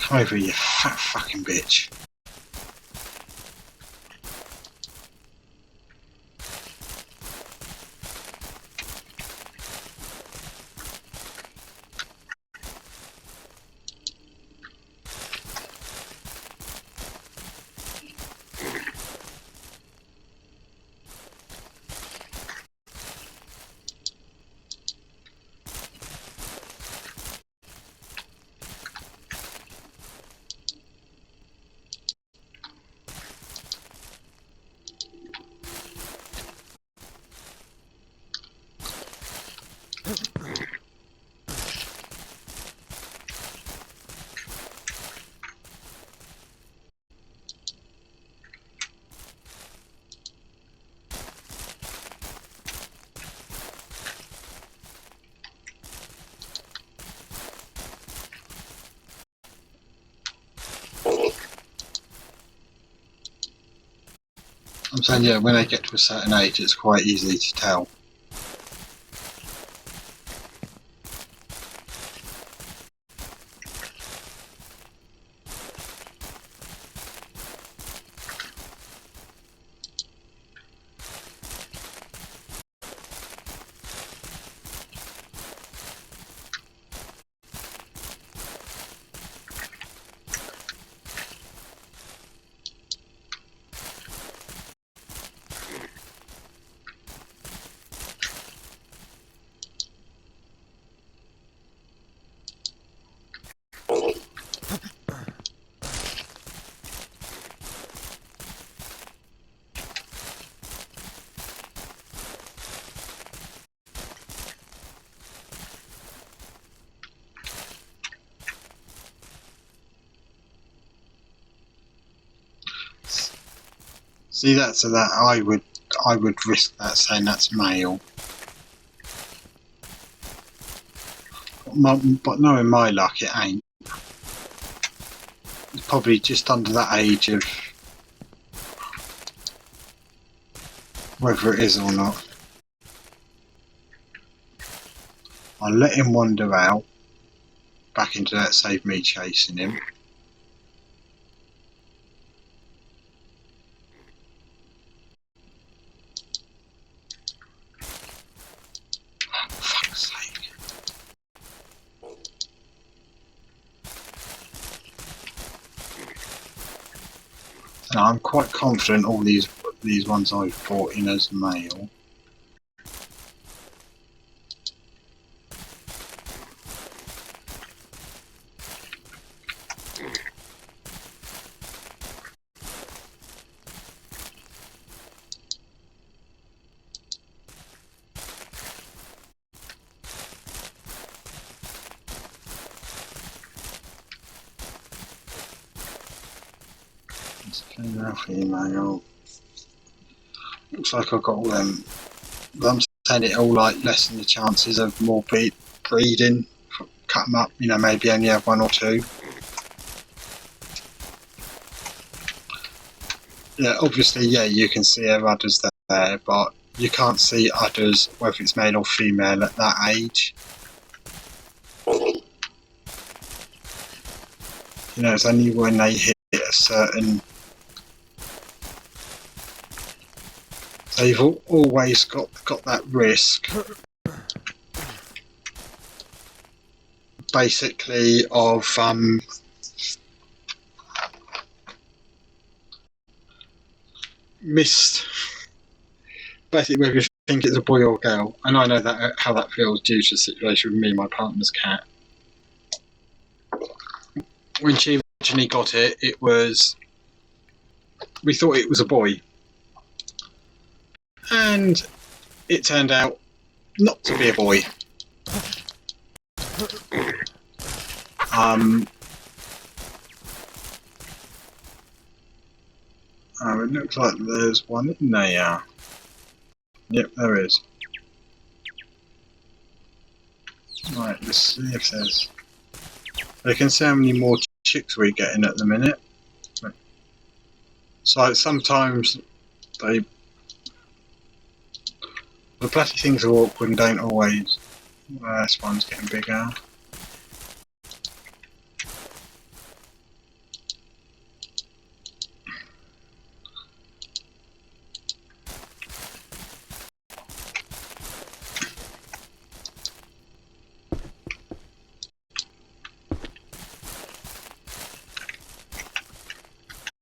Come over, you fat fucking bitch. I'm saying, yeah, when they get to a certain age, it's quite easy to tell. See, that's so that I would risk that saying that's male. But knowing my luck, it ain't. It's probably just under that age of whether it is or not. I'll let him wander out back into that, save me chasing him. Fuck's sake. So I'm quite confident all these ones I've brought in as male. Female, female. Looks like I've got all them. But I'm saying it all like lessen the chances of more breeding. Cut them up, you know, maybe only have one or two. Yeah, obviously, yeah, you can see her udders there, but you can't see udders whether it's male or female at that age. You know, it's only when they hit a certain. They've always got that risk, basically, of missed. Basically, whether you think it's a boy or girl, and I know that how that feels due to the situation with me and my partner's cat. When she originally got it, we thought it was a boy. And it turned out not to be a boy. Oh, it looks like there's one in there. Yep, there is. Right, let's see if there's. I can see how many more chicks we're getting at the minute. So sometimes the bloody things are awkward and don't always. This one's getting bigger.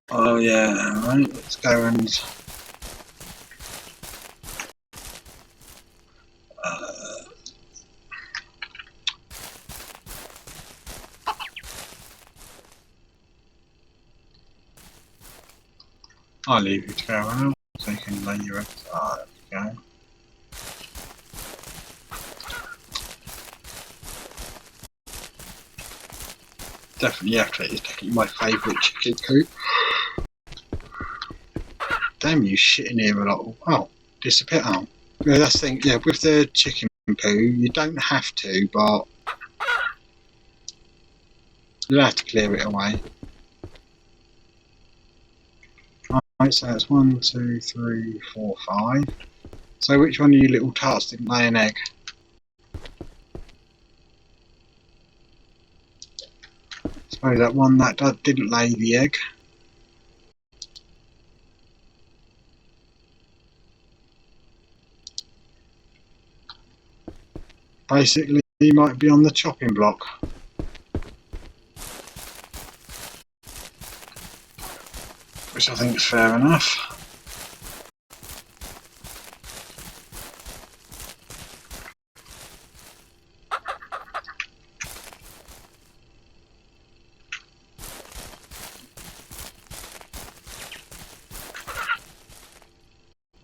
Oh yeah, right, let's go and I'll leave you to go out so you can lay your eggs. Ah, there we go. Definitely after it is definitely my favourite chicken coop. Damn, you shit in here a lot. Oh, disappear. Oh, yeah, that's the thing. Yeah, with the chicken poo, you don't have to, but you'll have to clear it away. Right, so that's 1, 2, 3, 4, 5. So which one of you little tarts didn't lay an egg? Suppose that one that didn't lay the egg. Basically, he might be on the chopping block. Which I think is fair enough.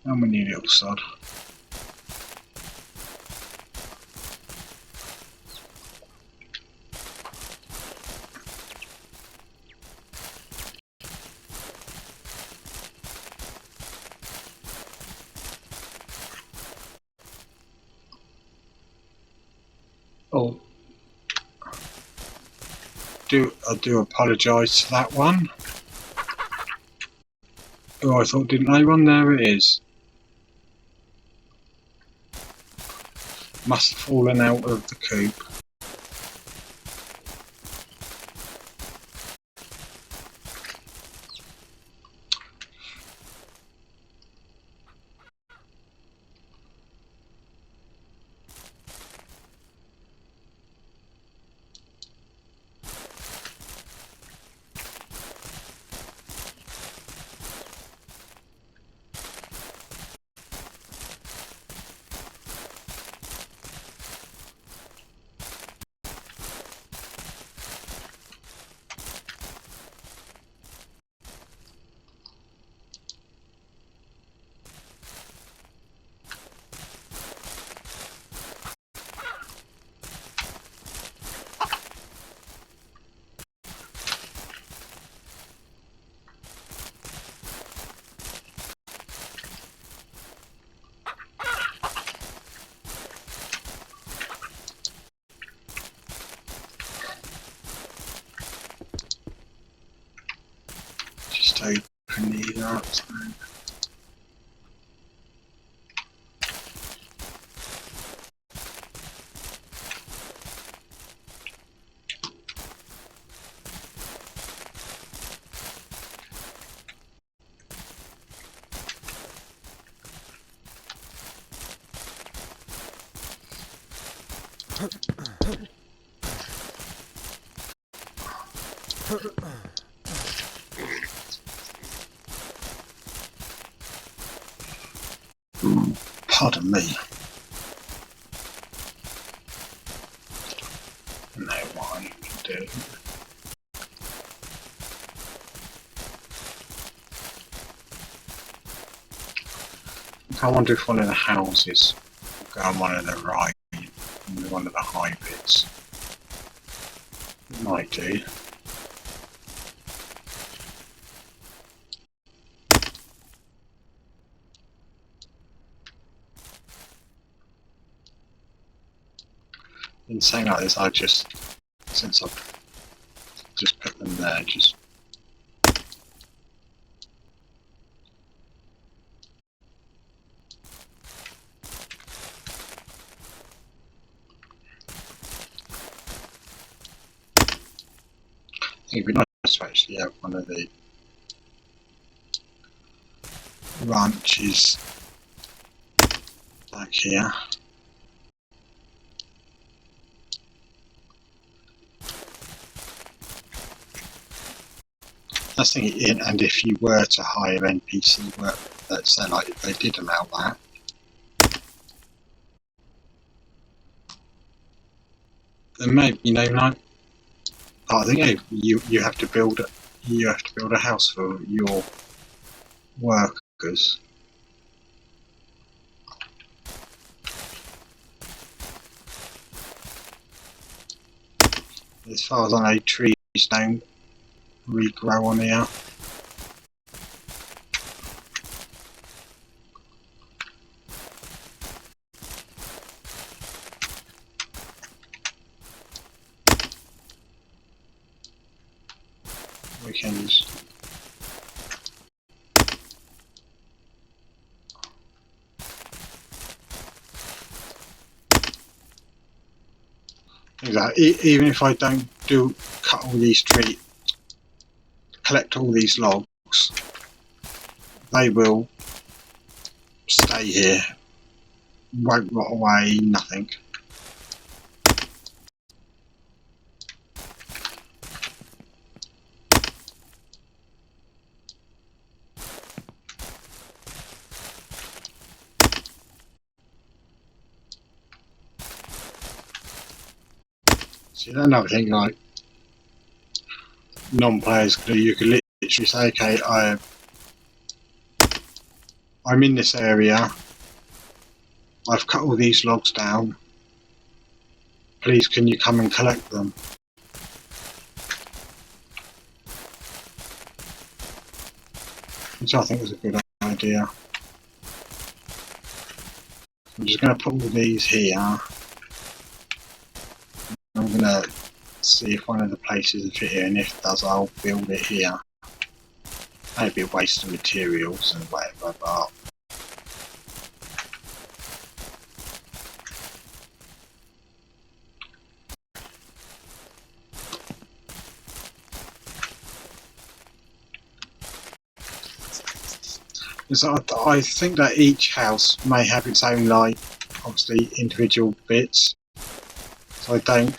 How many little sod? Oh, I do apologise to that one. Oh, I thought didn't lay one. There it is. Must have fallen out of the coop. Just open these up. Pardon me. No, why you do. I wonder if one of the houses will go on one of the right, one of the high bits. It might do. In saying like this, since I've just put them there, just it'd be nice to actually have one of the ranches back here. That's the thing, and if you were to hire NPC work, let's say like if they did allow that, then maybe like I think you have to build a house for your workers. As far as I know, trees don't regrow on here. Weekends. Exactly. Even if I don't cut all these trees, collect all these logs, they will stay here. Won't rot away. Nothing. See, another thing like non-players can do, you can literally say, okay, I'm in this area, I've cut all these logs down, please can you come and collect them? Which I think is a good idea. I'm just going to put all these here. I'm going to see if one of the places will fit here, and if it does, I'll build it here. Maybe a waste of materials and whatever, but I think that each house may have its own, like, obviously individual bits. So I don't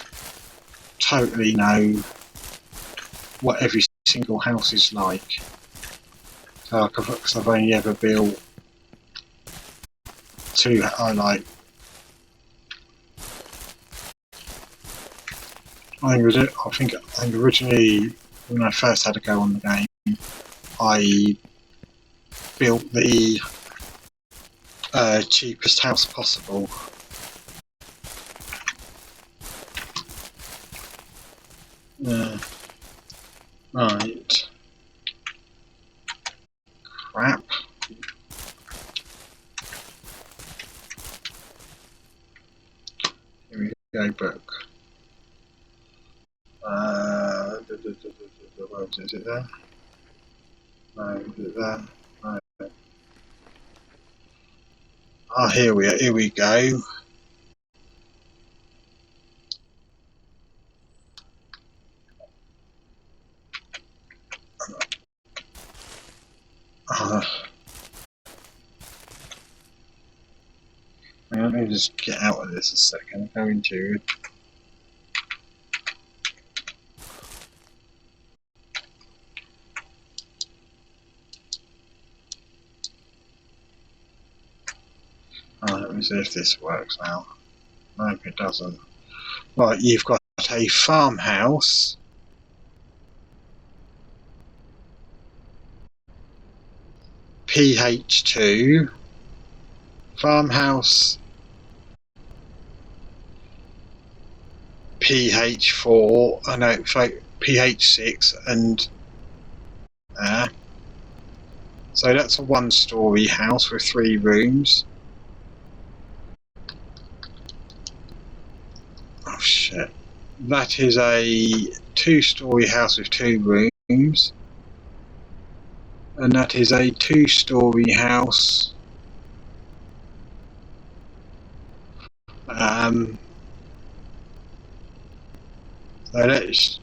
totally know what every single house is like. So, because I've only ever built two, I think originally when I first had to go on the game, I built the cheapest house possible. Right. Crap. Here we go, book. Where is it there? No, is it there? No. Ah, here we go. Let me just get out of this a second. Go into let me see if this works now. Nope, it doesn't. Right, you've got a farmhouse. PH2. Farmhouse PH4. I know, PH6 and so that's a one-story house with 3 rooms. Oh shit. That is a 2-story house with 2 rooms. And that is a 2-story house. So let's.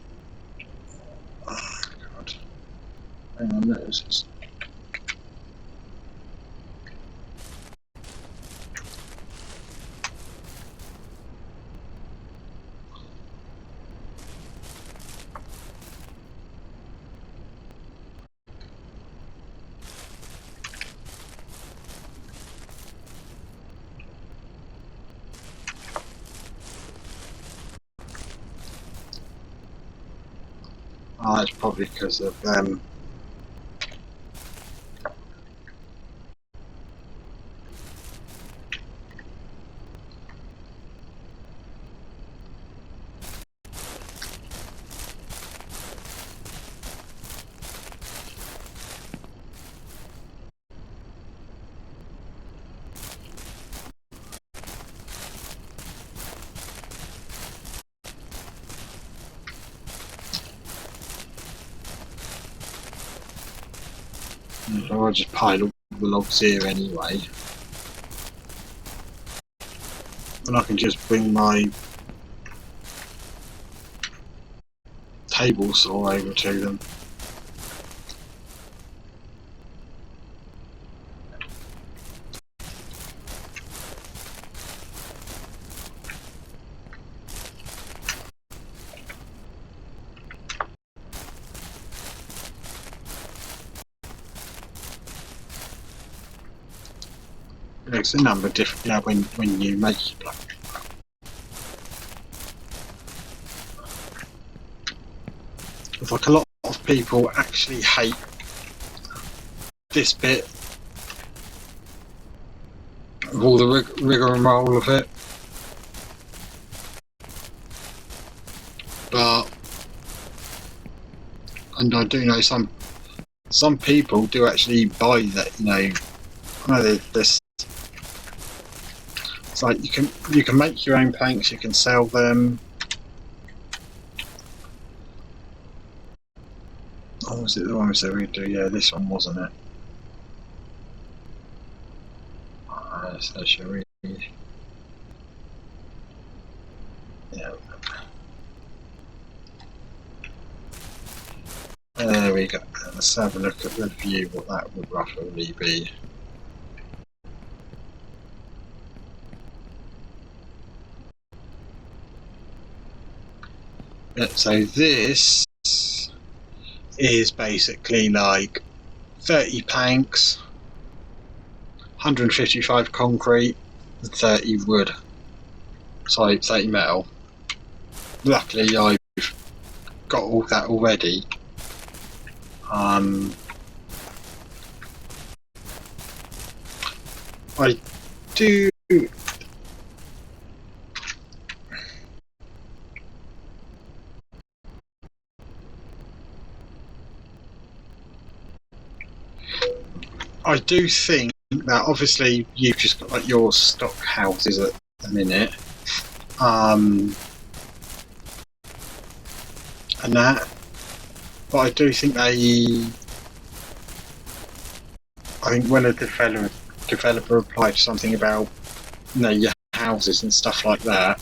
Oh god. Hang on, let's just. Oh, it's probably because of I'll just pile all the logs here anyway. And I can just bring my table saw over to them. It's a number of different, you know, when you make your block. It's like a lot of people actually hate this bit of all the rigmarole of it, but and I do know some people do actually buy that. You know, I know this. It's like you can make your own planks, you can sell them. Oh, was it the one we said we'd do? Yeah, this one, wasn't it? So shall we? Yeah. There we go. Let's have a look at the view, what that would roughly be. Yeah, so this is basically like 30 planks, 155 concrete, and 30 wood. So 30 metal. Luckily I've got all that already. I do think that obviously you've just got like your stock houses at the minute, and that, but I do think I think when a developer applied something about, you know, your houses and stuff like that,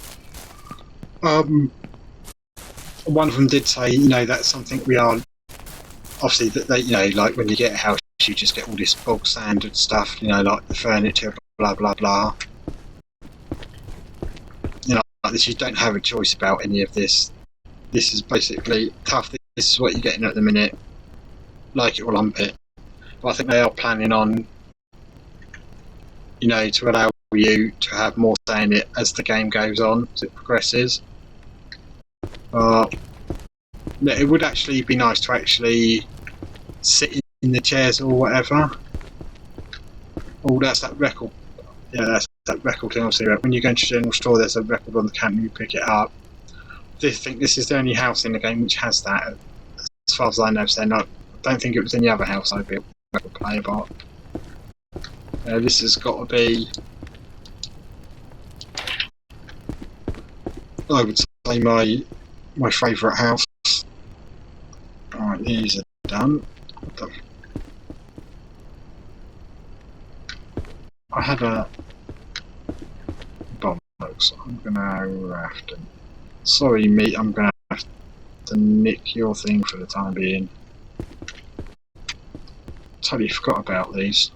one of them did say, you know, that's something we are obviously that they, you know, like when you get a house you just get all this bog standard stuff, you know, like the furniture, blah blah blah. You know, like this, you don't have a choice about any of this. This is basically tough. This is what you're getting at the minute. Like it or lump it. But I think they are planning on, you know, to allow you to have more say in it as the game goes on, as it progresses. It would actually be nice to actually sit in the chairs or whatever. Oh, that's that record. Yeah, that's that record thing. Obviously, when you go into general store, there's a record on the counter. You pick it up. I think this is the only house in the game which has that, as far as I know. So I don't think it was any other house I'd be able to play about. This has got to be, I would say, my favourite house. Alright, these are done. I had a bollocks. I'm gonna have to. Sorry, mate. I'm gonna have to nick your thing for the time being. Totally forgot about these.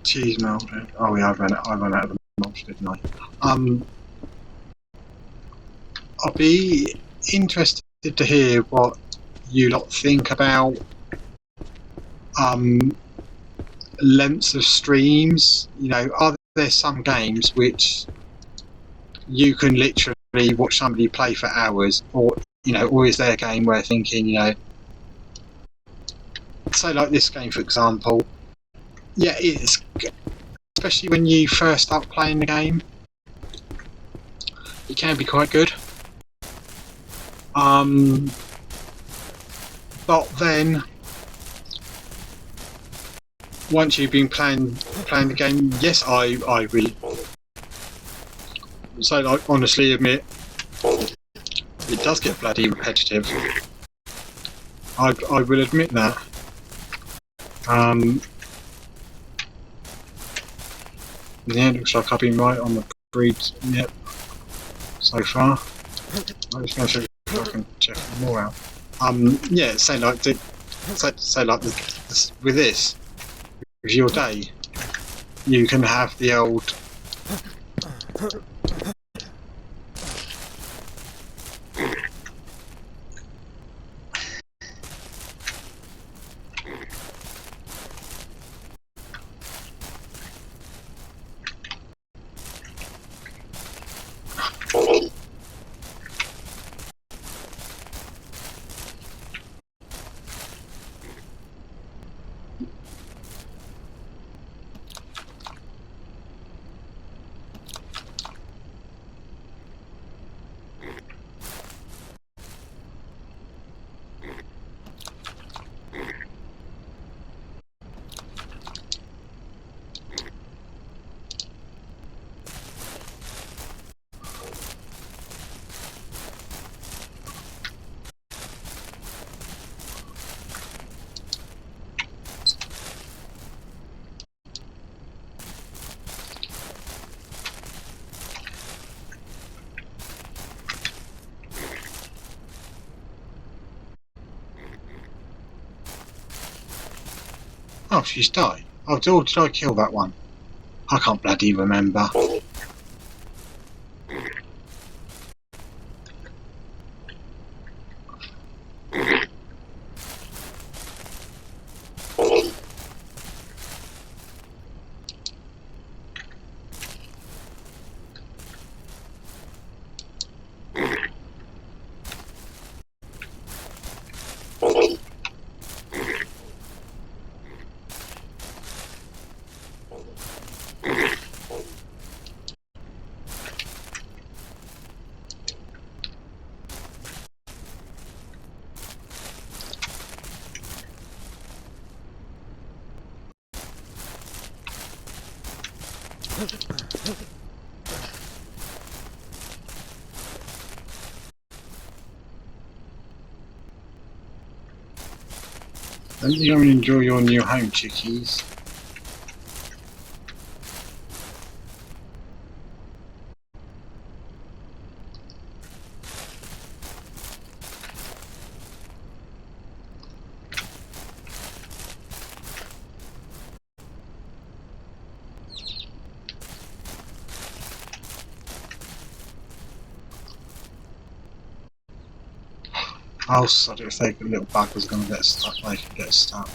Cheese melted. Oh yeah, I ran out of the mulch, didn't I? I'll be interested to hear what you lot think about lengths of streams. You know, are there some games which you can literally watch somebody play for hours, or you know, or is there a game where thinking, you know, so like this game for example, yeah, it's especially when you first start playing the game, it can be quite good. But then once you've been playing the game, yes, I really, so like honestly admit it does get bloody repetitive. I will admit that. Yeah, looks like I've been right on the breed. Yep, so far. I'm just going to check if I can check more out. Yeah, say like with this, with your day, you can have the old. Oh, she's died. Oh, did I kill that one? I can't bloody remember. Don't you go and enjoy your new home, chickies? Oh, sod it, if the little bug was going to get stuck, they could get stuck.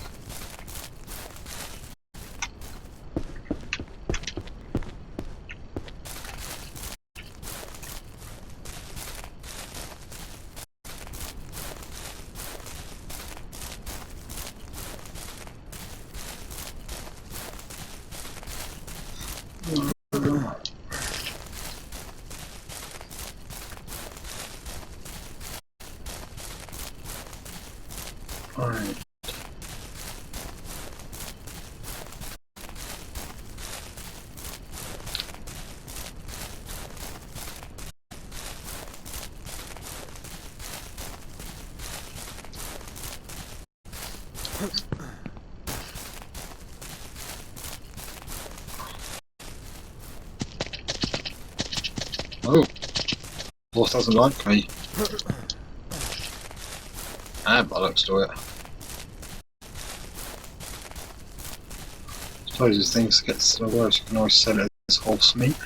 Alright. Oh, boss doesn't like me. Bollocks to it. Suppose as things get so worse, you can always sell it as horse meat.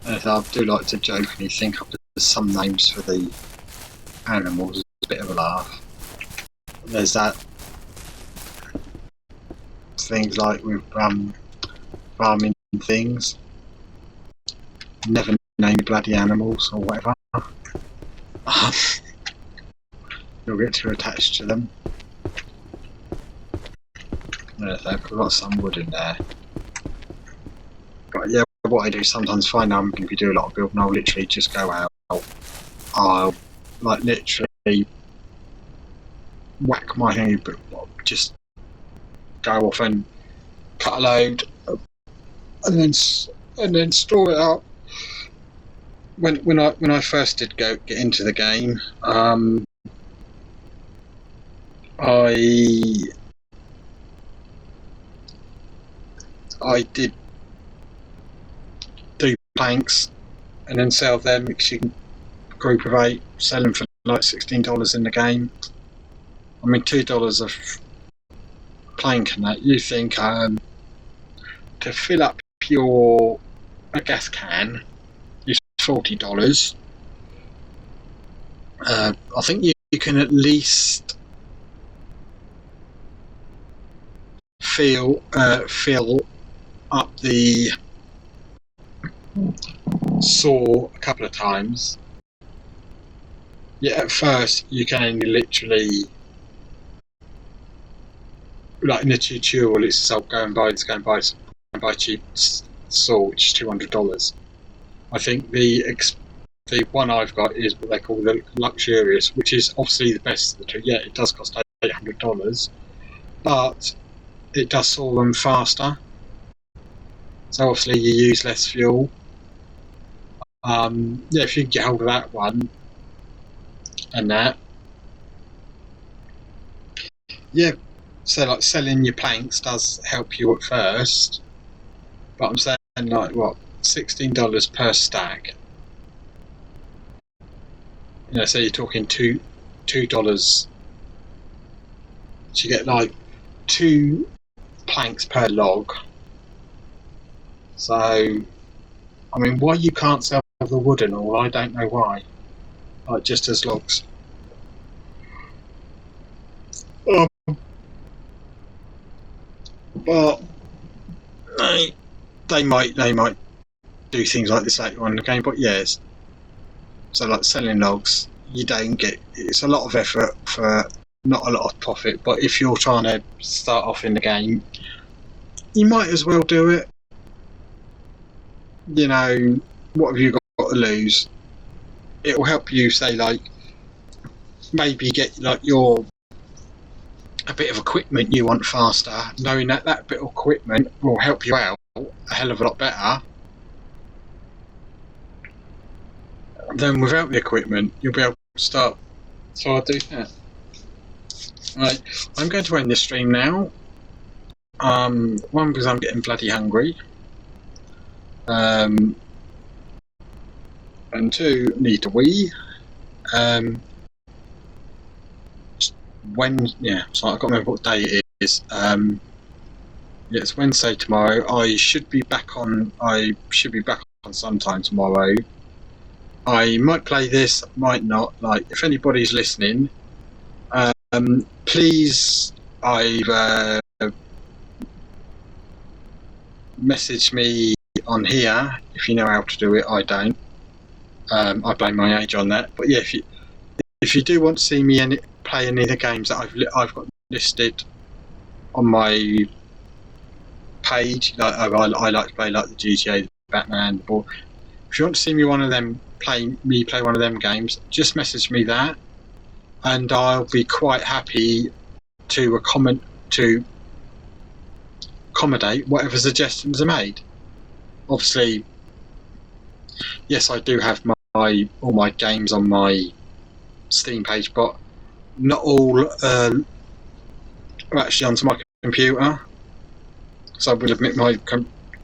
And I do like to jokingly think up some names for the animals. It's a bit of a laugh. There's that things like with farming things. Never name bloody animals or whatever. You'll get too attached to them. I've got some wood in there. But yeah, what I do sometimes find I'm going to do a lot of building, I'll literally just go out. I'll like literally whack my hay, but just go off and cut a load, and then store it up. When I first did get into the game, I did do planks and then sell them because you can group of 8, sell them for like $16 in the game. I mean, $2 of plank and that. You think to fill up a gas can is $40. I think you can at least fill up the saw a couple of times. Yeah, at first you can only literally, like in the tutorial, it's go and buy cheap saw, which is $200. I think the one I've got is what they call the luxurious, which is obviously the best of the two. Yeah, it does cost $800, but it does saw them faster. So obviously you use less fuel. Yeah, if you can get hold of that one and that. Yeah, so like selling your planks does help you at first, but I'm saying like what, $16 per stack. You know, so you're talking $2. So you get like 2 planks per log. So, I mean, why you can't sell the wood and all, I don't know why. Like, just as logs. But they might do things like this later on in the game. But yes, so like selling logs, you don't get. It's a lot of effort for not a lot of profit. But if you're trying to start off in the game, you might as well do it. You know, what have you got to lose? It will help you, say, like, maybe get like a bit of equipment you want faster, knowing that that bit of equipment will help you out a hell of a lot better than without the equipment. You'll be able to start. So I'll do that. Right, I'm going to end this stream now. One, because I'm getting bloody hungry. And 2, need to wee. So I've got to remember what day it is. Yeah, it's Wednesday tomorrow. I should be back on sometime tomorrow. I might play this, might not. Like, if anybody's listening, please either message me on here if you know how to do it. I don't. I blame my age on that. But yeah, if you do want to see me play any of the games that I've got listed on my page, like I like to play like the GTA, the Batman, the ball. If you want to see me play one of them games, just message me that, and I'll be quite happy to accommodate whatever suggestions are made. Obviously, yes, I do have all my games on my Steam page, but not all are actually onto my computer. So I will admit my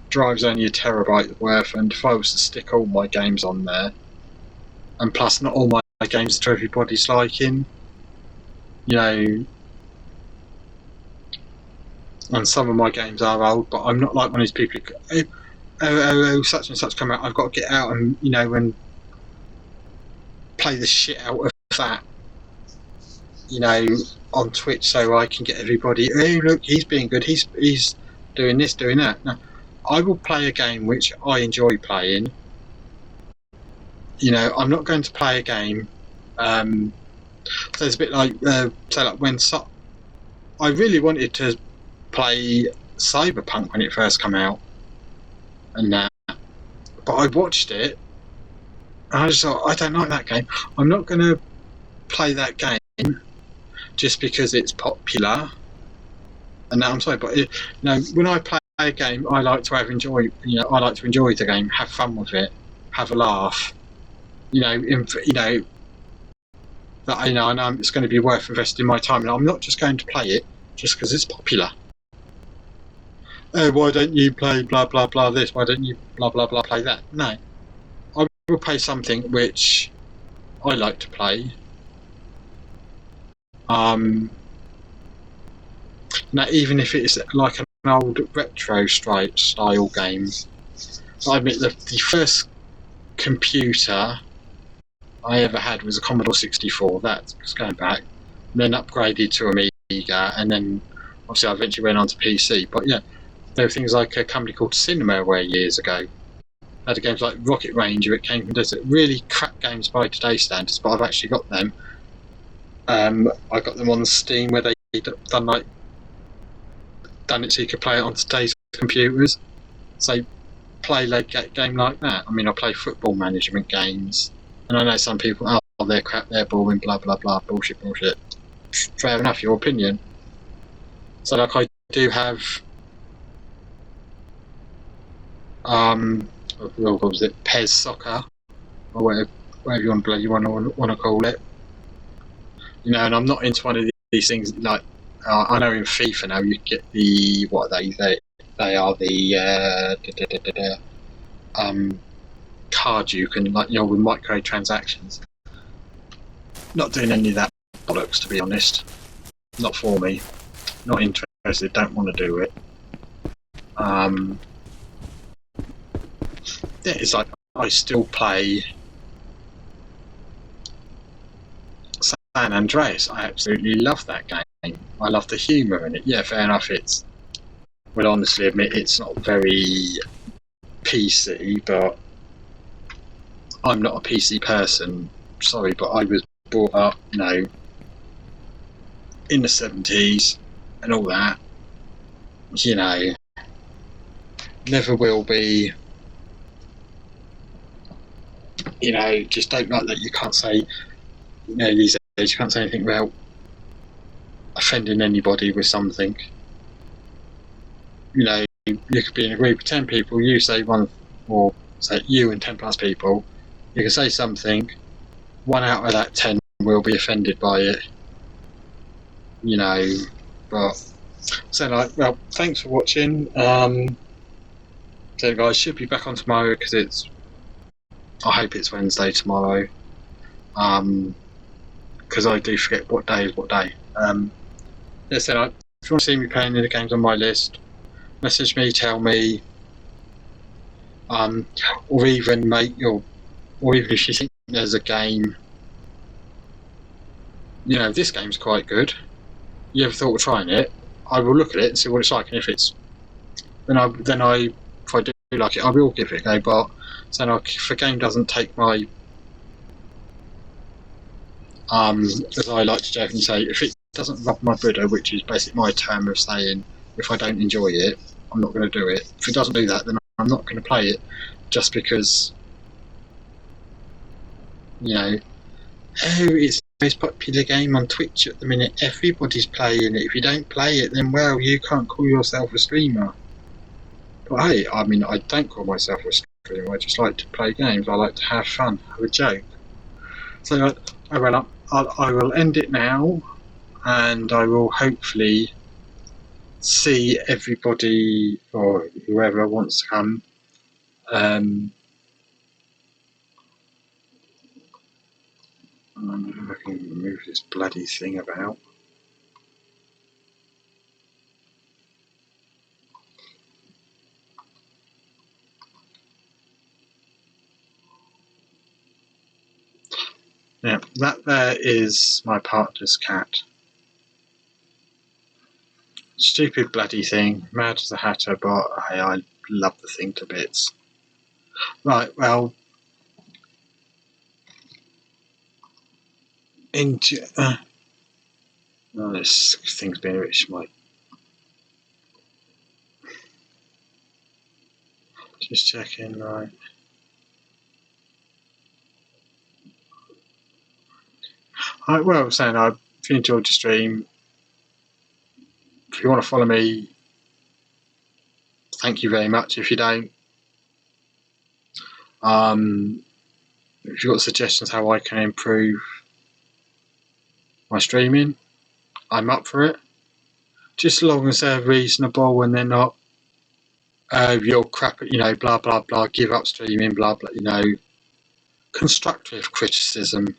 drive's only a terabyte worth, and if I was to stick all my games on there, and plus not all my games are to everybody's liking, you know, and some of my games are old, but I'm not like one of these people such and such come out. I've got to get out and and play the shit out of that, on Twitch, so I can get everybody. Oh, look, he's being good. He's doing this, doing that. No, I will play a game which I enjoy playing. I'm not going to play a game. So it's a bit like, when I really wanted to play Cyberpunk when it first came out, and that, but I watched it, and I just thought, I don't like that game. I'm not going to play that game just because it's popular. And now I'm sorry, but when I play a game, I like to enjoy the game, have fun with it, have a laugh. That I know it's going to be worth investing my time, and I'm not just going to play it just because it's popular. Oh, why don't you play blah blah blah this? Why don't you blah blah blah play that? No, I will play something which I like to play. Now, even if it's like an old retro style game. I admit the first computer I ever had was a Commodore 64. That's going back. And then upgraded to Amiga, and then obviously I eventually went on to PC. But yeah, there were things like a company called Cinemaware years ago. Had games like Rocket Ranger. It came from desert. Really crap games by today's standards, but I've actually got them. I got them on Steam, where they done it so you could play it on today's computers. So play a game like that. I mean, I play football management games, and I know some people, oh, they're crap, they're boring, blah blah blah, bullshit. Fair enough, your opinion. So like, I do have what was it, PES Soccer, or whatever you want to call it. And I'm not into one of these things like, I know in FIFA now you get the, what are they are the card you can, like, with microtransactions. Not doing any of that bollocks, to be honest. Not for me. Not interested. Don't want to do it. Yeah, it's like, I still play San Andreas. I absolutely love that game. I love the humour in it. Yeah, fair enough. Will honestly admit it's not very PC, but I'm not a PC person. Sorry, but I was brought up, in the 70s and all that. Never will be. Just don't like that you can't say, these days you can't say anything about offending anybody with something. You could be in a group of 10 people, you say one, or say you and 10 plus people, you can say something, 1 out of that 10 will be offended by it. But so well, thanks for watching. So guys, should be back on tomorrow, because I hope it's Wednesday tomorrow. Because I do forget what day is what day. Yeah, so if you want to see me playing the games on my list, message me, tell me, or even or even if you think there's a game, this game's quite good, you ever thought of trying it, I will look at it and see what it's like, and if I do like it, I will give it a go. But if a game doesn't take my, as I like to jokingly say, if it doesn't rub my Buddha, which is basically my term of saying, if I don't enjoy it, I'm not going to do it. If it doesn't do that, then I'm not going to play it, just because, it's the most popular game on Twitch at the minute. Everybody's playing it. If you don't play it, then, well, you can't call yourself a streamer. But hey, I mean, I don't call myself a streamer. I just like to play games. I like to have fun, have a joke. So I will end it now, and I will hopefully see everybody, or whoever wants to come. I can move this bloody thing about. Yeah, that there is my partner's cat. Stupid bloody thing, mad as a hatter, but hey, I love the thing to bits. Right, well, oh, this thing's been a bit schmoy. Just checking, right. Well, I was saying, if you enjoyed the stream, if you want to follow me, thank you very much. If you don't, if you've got suggestions how I can improve my streaming, I'm up for it. Just as long as they're reasonable and they're not, you're crap, blah, blah, blah, give up streaming, blah, blah, constructive criticism.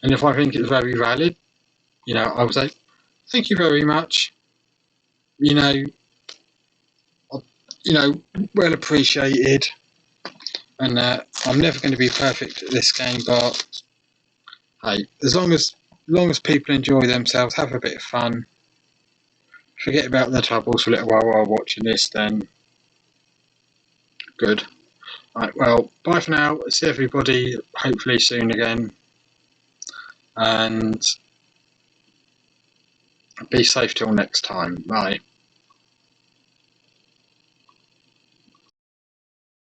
And if I think it's very valid, I would say, thank you very much. Well appreciated. And I'm never going to be perfect at this game, but hey, as long as people enjoy themselves, have a bit of fun, forget about their troubles for a little while watching this, then good. Right, well, bye for now. See everybody hopefully soon again. And be safe till next time. Bye.